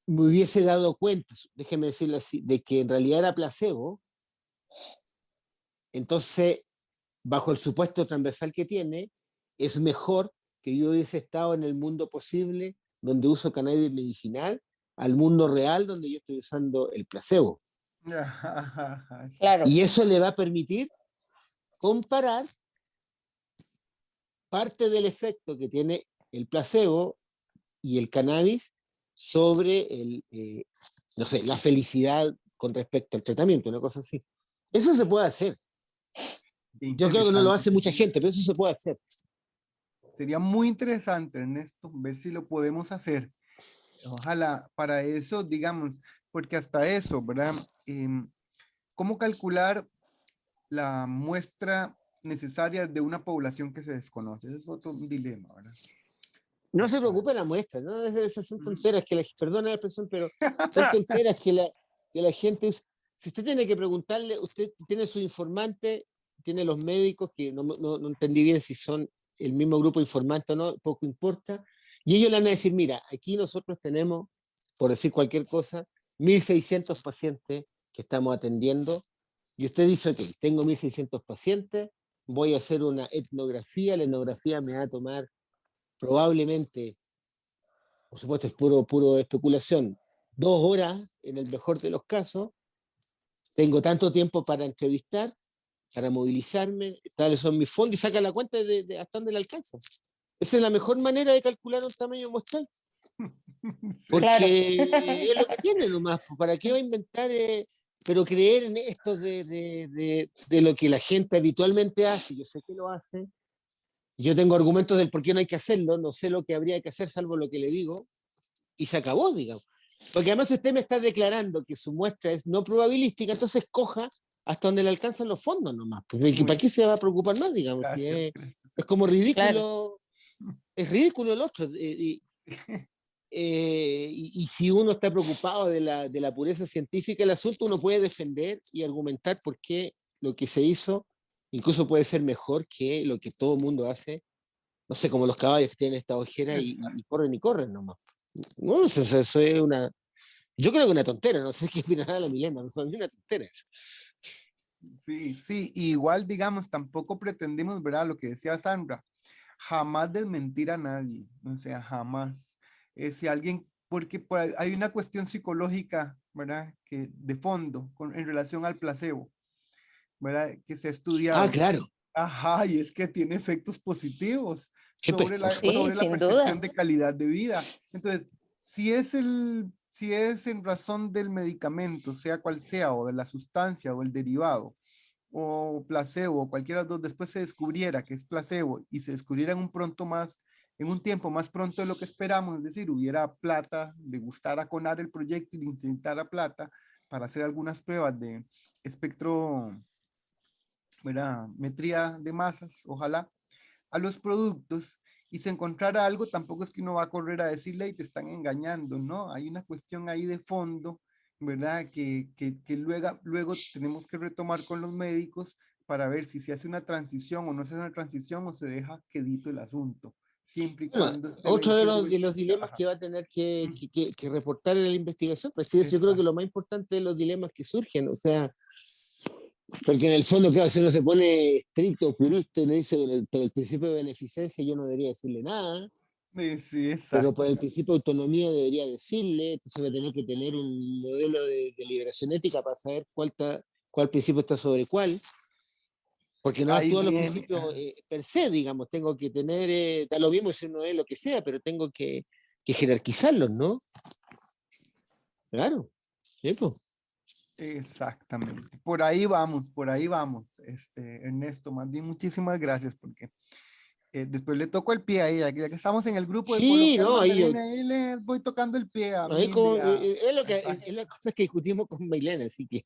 me hubiese dado cuenta, déjeme decirlo así, de que en realidad era placebo, entonces, bajo el supuesto transversal que tiene, es mejor que yo hubiese estado en el mundo posible donde uso cannabis medicinal al mundo real donde yo estoy usando el placebo. Claro. Y eso le va a permitir comparar parte del efecto que tiene el placebo y el cannabis sobre no sé, la felicidad con respecto al tratamiento, una cosa así. Eso se puede hacer. Yo creo que no lo hace mucha gente, pero eso se puede hacer. Sería muy interesante, Ernesto, ver si lo podemos hacer. Ojalá para eso, digamos, porque hasta eso, ¿verdad? ¿Cómo calcular la muestra necesaria de una población que se desconoce? Ese es otro dilema, ¿verdad? No se preocupe la muestra, ¿no? Esas son tonteras que perdona la expresión, pero son tonteras que la gente... Si usted tiene que preguntarle, usted tiene su informante, tiene los médicos, que no entendí bien si son el mismo grupo informante o no, poco importa, y ellos le van a decir, mira, aquí nosotros tenemos, por decir cualquier cosa, 1.600 pacientes que estamos atendiendo, y usted dice, ok, tengo 1.600 pacientes, voy a hacer una etnografía, la etnografía me va a tomar probablemente, por supuesto es puro especulación, 2 horas en el mejor de los casos, tengo tanto tiempo para entrevistar, para movilizarme, tales son mis fondos, y saca la cuenta de hasta dónde le alcanza. Esa es la mejor manera de calcular un tamaño muestral. Porque es lo que tiene nomás, ¿para qué va a inventar? Pero creer en esto de lo que la gente habitualmente hace, yo sé que lo hace, yo tengo argumentos del por qué no hay que hacerlo, no sé lo que habría que hacer salvo lo que le digo, y se acabó, digamos. Porque además usted me está declarando que su muestra es no probabilística, entonces coja hasta donde le alcanzan los fondos nomás. Porque ¿para qué se va a preocupar más, digamos? Si es como ridículo, es ridículo el otro. Y si uno está preocupado de la pureza científica del asunto, uno puede defender y argumentar por qué lo que se hizo incluso puede ser mejor que lo que todo el mundo hace, no sé, como los caballos que tienen esta ojera y corren nomás. No, eso es una... Yo creo que una tontera, no sé qué opinará la Milena, pero es una tontera. Sí, igual digamos, tampoco pretendimos, ¿verdad? Lo que decía Sandra, jamás desmentir a nadie, o sea, jamás. Si alguien, porque hay una cuestión psicológica, ¿verdad? Que de fondo, en relación al placebo, ¿verdad? Que se ha estudiado. Ah, claro. Ajá, y es que tiene efectos positivos sobre la sin percepción duda. de calidad de vida. Entonces, si es en razón del medicamento, sea cual sea, o de la sustancia o el derivado, o placebo, o cualquiera de los dos, después se descubriera que es placebo y se descubriera en un tiempo más pronto de lo que esperamos, es decir, hubiera plata, le gustara conar el proyecto y le intentara plata para hacer algunas pruebas de espectro, metría de masas, ojalá, a los productos, y se encontrara algo, tampoco es que uno va a correr a decirle y te están engañando, ¿no? Hay una cuestión ahí de fondo, ¿verdad? Que luego tenemos que retomar con los médicos para ver si se hace una transición o no se hace una transición o se deja quedito el asunto. Siempre y cuando... Otro de los dilemas que va a tener que reportar en la investigación, pues sí, yo creo que lo más importante de los dilemas que surgen, o sea, porque en el fondo, claro, si uno se pone estricto, purista, y le dice, pero el principio de beneficencia yo no debería decirle nada, Sí, sí, pero exacto. por el principio de autonomía debería decirle, entonces va a tener que tener un modelo de deliberación ética para saber cuál principio está sobre cuál, porque no Ahí actúan los viene, principios per se, digamos, tengo que tener, da lo mismo si uno es lo que sea, pero tengo que jerarquizarlos, ¿no? Claro, sí, pues. exactamente. Por ahí vamos, Ernesto. Más bien, muchísimas gracias, porque después le toco el pie a ella, ya que estamos en el grupo de Sí, colocar no, mandarina, ahí le voy tocando el pie a ahí Mili, es lo que exacto. es la cosa que discutimos con Mailena, así que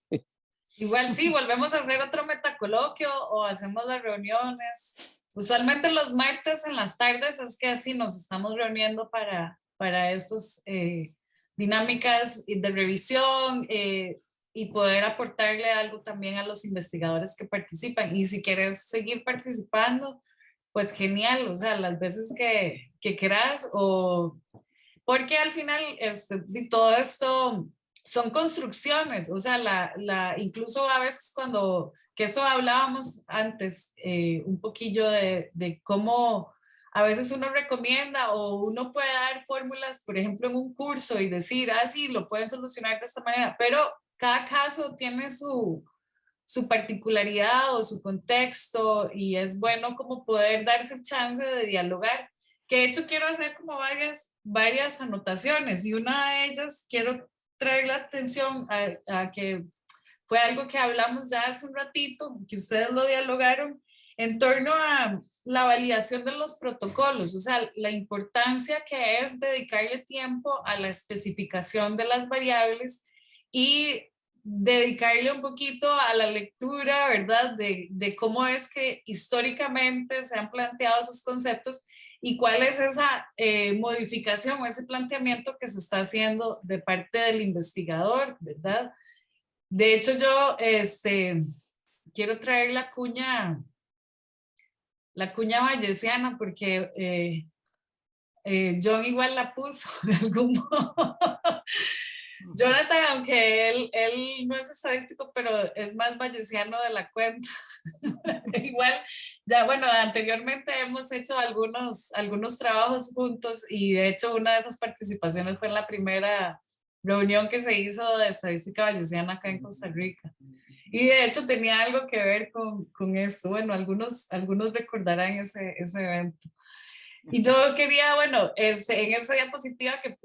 Igual sí, volvemos a hacer otro metacoloquio o hacemos las reuniones. Usualmente los martes en las tardes es que así nos estamos reuniendo para estos dinámicas de revisión y poder aportarle algo también a los investigadores que participan. Y si quieres seguir participando, pues genial, o sea, las veces que quieras o porque al final todo esto son construcciones, o sea, incluso a veces cuando, que eso hablábamos antes, un poquillo de cómo a veces uno recomienda o uno puede dar fórmulas, por ejemplo, en un curso y decir, ah, sí, lo pueden solucionar de esta manera, pero cada caso tiene su particularidad o su contexto y es bueno como poder darse chance de dialogar, que de hecho quiero hacer como varias anotaciones y una de ellas quiero traer la atención a que fue algo que hablamos ya hace un ratito, que ustedes lo dialogaron en torno a la validación de los protocolos, o sea, la importancia que es dedicarle tiempo a la especificación de las variables y dedicarle un poquito a la lectura, ¿verdad? De cómo es que históricamente se han planteado esos conceptos y cuál es esa modificación o ese planteamiento que se está haciendo de parte del investigador, ¿verdad? De hecho, yo quiero traer la cuña bayesiana porque John igual la puso de algún modo. Jonathan, aunque él no es estadístico, pero es más bayesiano de la cuenta. Igual, ya bueno, anteriormente hemos hecho algunos trabajos juntos y de hecho una de esas participaciones fue en la primera reunión que se hizo de estadística bayesiana acá en Costa Rica. Y de hecho tenía algo que ver con esto. Bueno, algunos recordarán ese evento. Y yo quería, bueno, en esta diapositiva que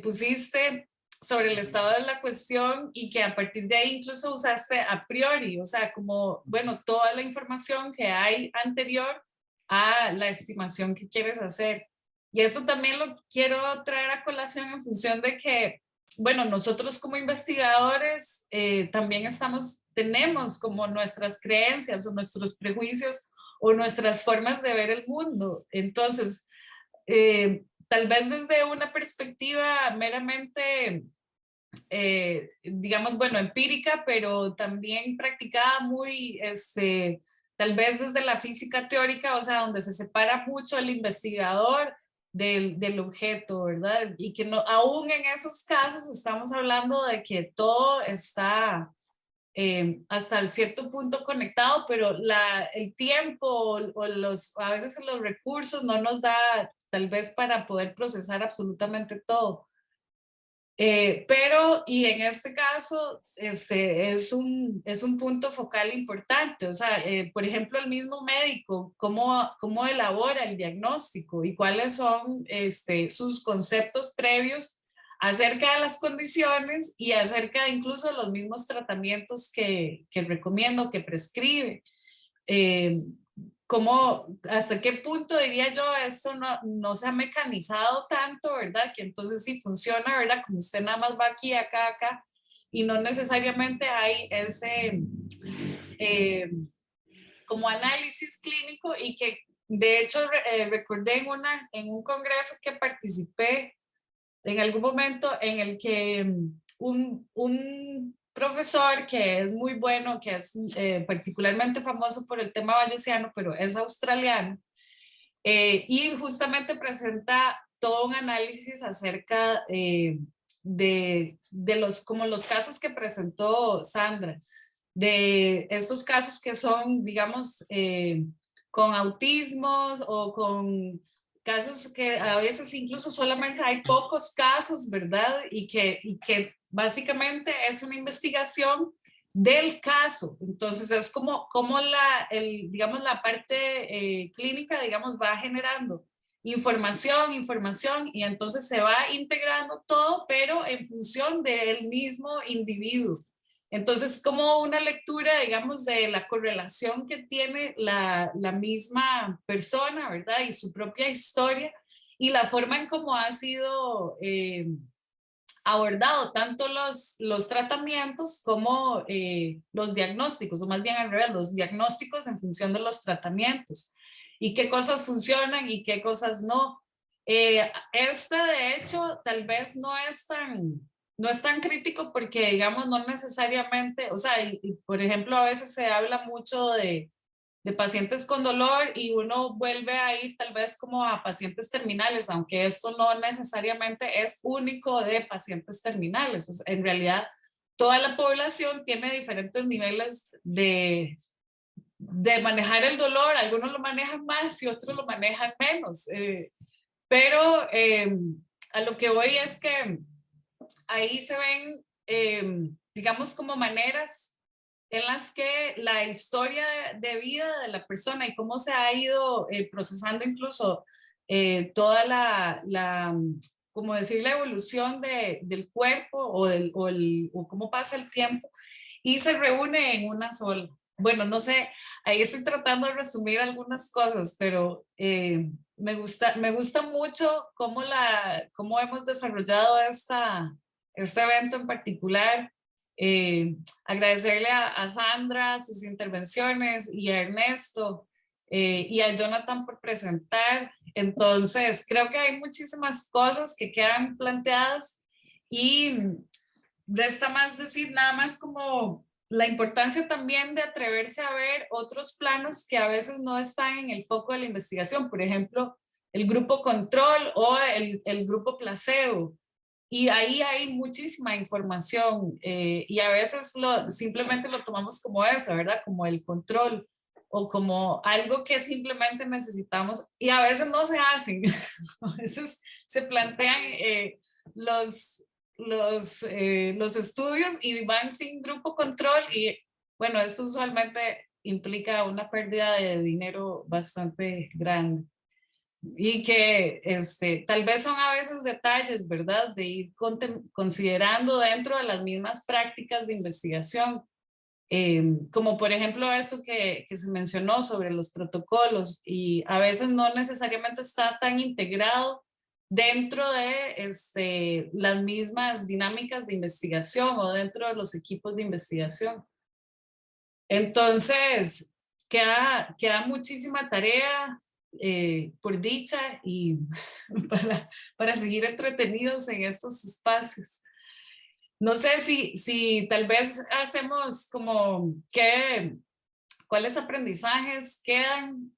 pusiste sobre el estado de la cuestión y que a partir de ahí incluso usaste a priori, o sea, como, bueno, toda la información que hay anterior a la estimación que quieres hacer. Y esto también lo quiero traer a colación en función de que, bueno, nosotros como investigadores también tenemos como nuestras creencias o nuestros prejuicios o nuestras formas de ver el mundo. Entonces, tal vez desde una perspectiva meramente, digamos, bueno, empírica, pero también practicada muy, tal vez desde la física teórica, o sea, donde se separa mucho el investigador del objeto, ¿verdad? Y que no, aún en esos casos estamos hablando de que todo está hasta el cierto punto conectado, pero el tiempo o a veces los recursos no nos da tal vez para poder procesar absolutamente todo. Pero, y en este caso, es un punto focal importante. O sea, por ejemplo, el mismo médico, cómo elabora el diagnóstico y cuáles son sus conceptos previos acerca de las condiciones y acerca incluso de los mismos tratamientos que recomiendo, que prescribe. Hasta qué punto diría yo esto no se ha mecanizado tanto, ¿verdad? Que entonces sí funciona, ¿verdad? Como usted nada más va aquí, acá, acá, y no necesariamente hay ese como análisis clínico y que de hecho recordé en un congreso que participé en algún momento en el que un profesor que es muy bueno, que es particularmente famoso por el tema bayesiano, pero es australiano, y justamente presenta todo un análisis acerca como los casos que presentó Sandra, de estos casos que son, digamos, con autismos o con casos que a veces incluso solamente hay pocos casos, ¿verdad? Y que básicamente es una investigación del caso. Entonces es como digamos, la parte clínica, digamos, va generando información, y entonces se va integrando todo, pero en función del mismo individuo. Entonces, como una lectura, digamos, de la correlación que tiene la misma persona, ¿verdad? Y su propia historia, y la forma en cómo ha sido abordado tanto los tratamientos como los diagnósticos, o más bien al revés, los diagnósticos en función de los tratamientos, y qué cosas funcionan y qué cosas no. De hecho, tal vez no es tan crítico porque, digamos, no necesariamente, o sea, por ejemplo, a veces se habla mucho de pacientes con dolor y uno vuelve a ir tal vez como a pacientes terminales, aunque esto no necesariamente es único de pacientes terminales. O sea, en realidad, toda la población tiene diferentes niveles de manejar el dolor. Algunos lo manejan más y otros lo manejan menos. Pero a lo que voy es que ahí se ven, digamos, como maneras en las que la historia de vida de la persona y cómo se ha ido procesando incluso toda como decir, la evolución del cuerpo o cómo pasa el tiempo, y se reúne en una sola. Bueno, no sé, ahí estoy tratando de resumir algunas cosas, pero me gusta mucho cómo hemos desarrollado este evento en particular. Agradecerle a Sandra sus intervenciones, y a Ernesto y a Jonathan por presentar. Entonces, creo que hay muchísimas cosas que quedan planteadas, y resta más decir nada más como la importancia también de atreverse a ver otros planos que a veces no están en el foco de la investigación. Por ejemplo, el grupo control o el grupo placebo. Y ahí hay muchísima información y a veces simplemente lo tomamos como eso, ¿verdad? Como el control o como algo que simplemente necesitamos, y a veces no se hacen. A veces se plantean los estudios y van sin grupo control, y bueno, eso usualmente implica una pérdida de dinero bastante grande. Y que tal vez son a veces detalles, ¿verdad? De ir considerando dentro de las mismas prácticas de investigación, como por ejemplo eso que se mencionó sobre los protocolos, y a veces no necesariamente está tan integrado dentro de las mismas dinámicas de investigación o dentro de los equipos de investigación. Entonces, queda muchísima tarea, por dicha, y para seguir entretenidos en estos espacios. No sé si tal vez hacemos como cuáles aprendizajes quedan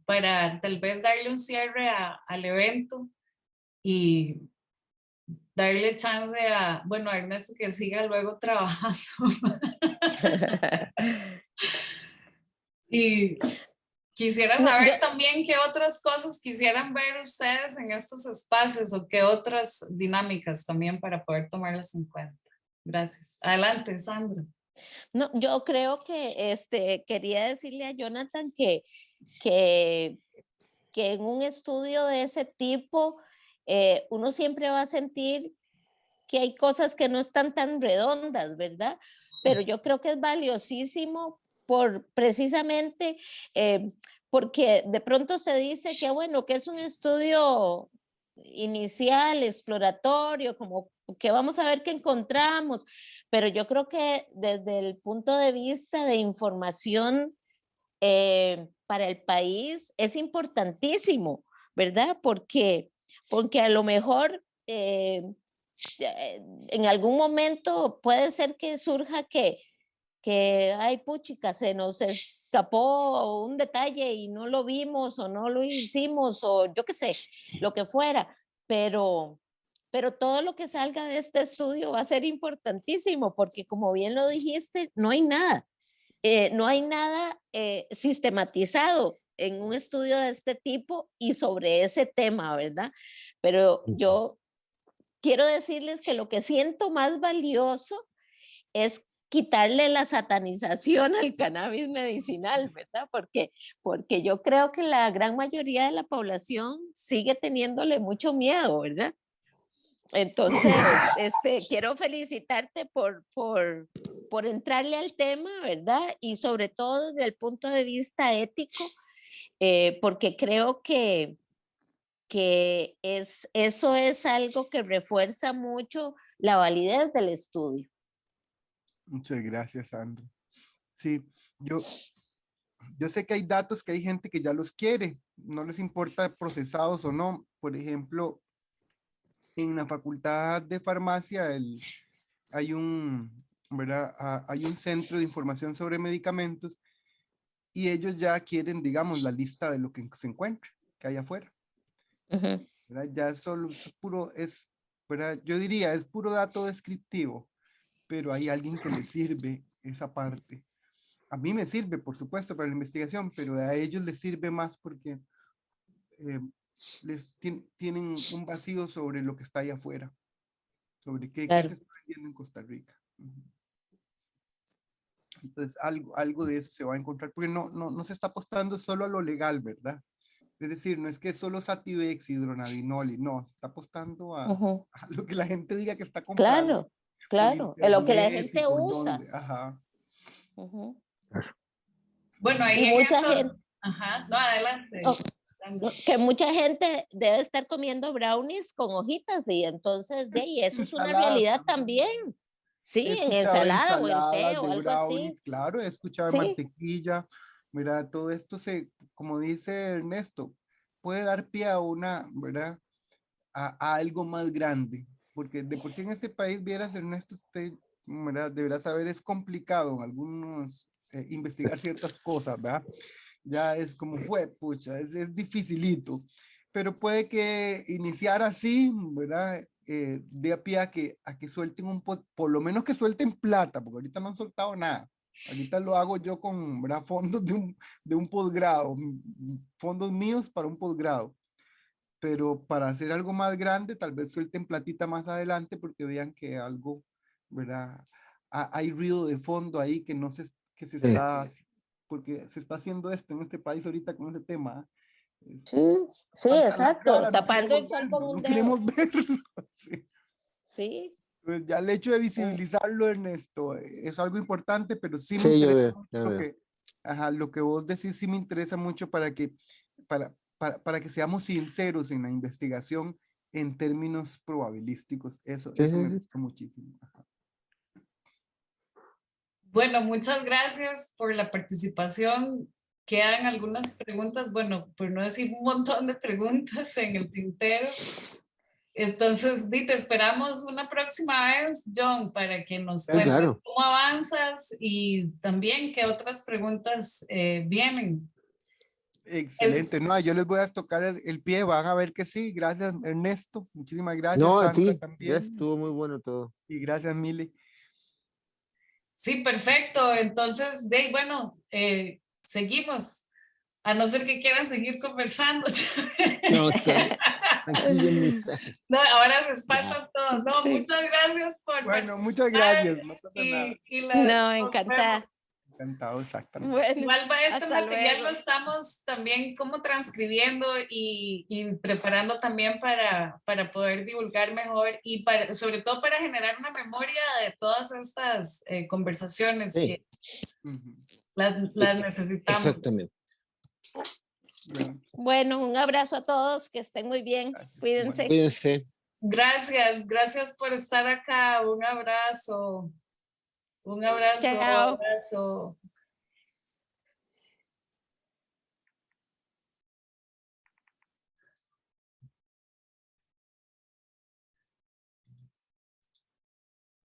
para tal vez darle un cierre al evento y darle chance a Ernesto que siga luego trabajando. Y quisiera saber también qué otras cosas quisieran ver ustedes en estos espacios, o qué otras dinámicas también para poder tomarlas en cuenta. Gracias. Adelante, Sandra. No, yo creo que quería decirle a Jonathan que en un estudio de ese tipo uno siempre va a sentir que hay cosas que no están tan redondas, ¿verdad? Pero yo creo que es valiosísimo precisamente porque de pronto se dice que bueno, que es un estudio inicial, exploratorio, como que vamos a ver qué encontramos, pero yo creo que desde el punto de vista de información para el país es importantísimo, ¿verdad? Porque a lo mejor en algún momento puede ser que surja que ay puchica, se nos escapó un detalle y no lo vimos o no lo hicimos o yo qué sé, lo que fuera, pero todo lo que salga de este estudio va a ser importantísimo porque como bien lo dijiste, no hay nada sistematizado en un estudio de este tipo y sobre ese tema, ¿verdad? Pero yo quiero decirles que lo que siento más valioso es quitarle la satanización al cannabis medicinal, ¿verdad? Porque yo creo que la gran mayoría de la población sigue teniéndole mucho miedo, ¿verdad? Entonces, quiero felicitarte por entrarle al tema, ¿verdad? Y sobre todo desde el punto de vista ético, porque creo que eso es algo que refuerza mucho la validez del estudio. Muchas gracias, Sandra. Sí, yo sé que hay datos que hay gente que ya los quiere, no les importa procesados o no. Por ejemplo, en la Facultad de Farmacia hay ¿verdad? Hay un centro de información sobre medicamentos y ellos ya quieren, digamos, la lista de lo que se encuentra, que hay afuera. Uh-huh. ¿Verdad? Ya solo es puro, ¿verdad? Yo diría, es puro dato descriptivo, pero hay alguien que le sirve esa parte. A mí me sirve, por supuesto, para la investigación, pero a ellos les sirve más porque tienen un vacío sobre lo que está ahí afuera, sobre qué se está vendiendo en Costa Rica. Entonces, algo de eso se va a encontrar, porque no se está apostando solo a lo legal, ¿verdad? Es decir, no es que solo Sativex y Dronabinol, no, se está apostando a lo que la gente diga que está comprando. Claro, en lo que la gente por usa. dónde. Ajá. Bueno, ahí Y en mucha eso, gente, ajá, no, adelante. que mucha gente debe estar comiendo brownies con hojitas y entonces de ahí eso es una realidad también. Sí, He en escuchado ensalada o en té ensaladas o de algo brownies, así. claro, he escuchado de Sí. mantequilla. Mira, todo esto como dice Ernesto, puede dar pie a ¿verdad? A algo más grande, porque de por sí en este país, vieras, Ernesto, usted, ¿verdad? Deberá saber, es complicado en algunos investigar ciertas cosas, ¿verdad? Ya es como, pucha, es dificilito, pero puede que iniciar así, ¿verdad? De a pie a que suelten por lo menos que suelten plata, porque ahorita no han soltado nada. Ahorita lo hago yo con, ¿verdad? Fondos de un posgrado, fondos míos para un posgrado. Pero para hacer algo más grande, tal vez suelten platita más adelante porque vean que algo, ¿verdad? Hay ruido de fondo ahí que se está, porque se está haciendo esto en este país ahorita con este tema. Sí, exacto, tapando el sol con un no dedo. queremos verlo. Sí. Sí. Pues ya el hecho de visibilizarlo, Ernesto, es algo importante, pero sí me Sí, yo interesa veo, mucho lo que vos decís, sí me interesa mucho para que seamos sinceros en la investigación en términos probabilísticos. Eso me gusta muchísimo. Ajá. Bueno, muchas gracias por la participación. Quedan algunas preguntas, bueno, por no decir un montón de preguntas en el tintero. Entonces, te esperamos una próxima vez, John, para que nos cuentes cómo avanzas y también qué otras preguntas vienen. Excelente. No, yo les voy a tocar el pie, van a ver que sí. Gracias, Ernesto. Muchísimas gracias, No, a Sandra, ti. también. Gracias, estuvo muy bueno todo. Y gracias, Mili. Sí, perfecto. Entonces, bueno, seguimos. A no ser que quieran seguir conversando. No, aquí en mi... No, ahora se espantan todos. No, Sí. Muchas gracias por Bueno, muchas gracias. No pasa nada. No, encantada. Encantado, exactamente. Bueno, Igual este hasta material luego. lo estamos también como transcribiendo y preparando también para poder divulgar mejor y sobre todo para generar una memoria de todas estas conversaciones que las necesitamos. Exactamente. Bueno, un abrazo a todos, que estén muy bien. Cuídense. Cuídense. Gracias por estar acá. Un abrazo. Un abrazo. Chao. Abrazo.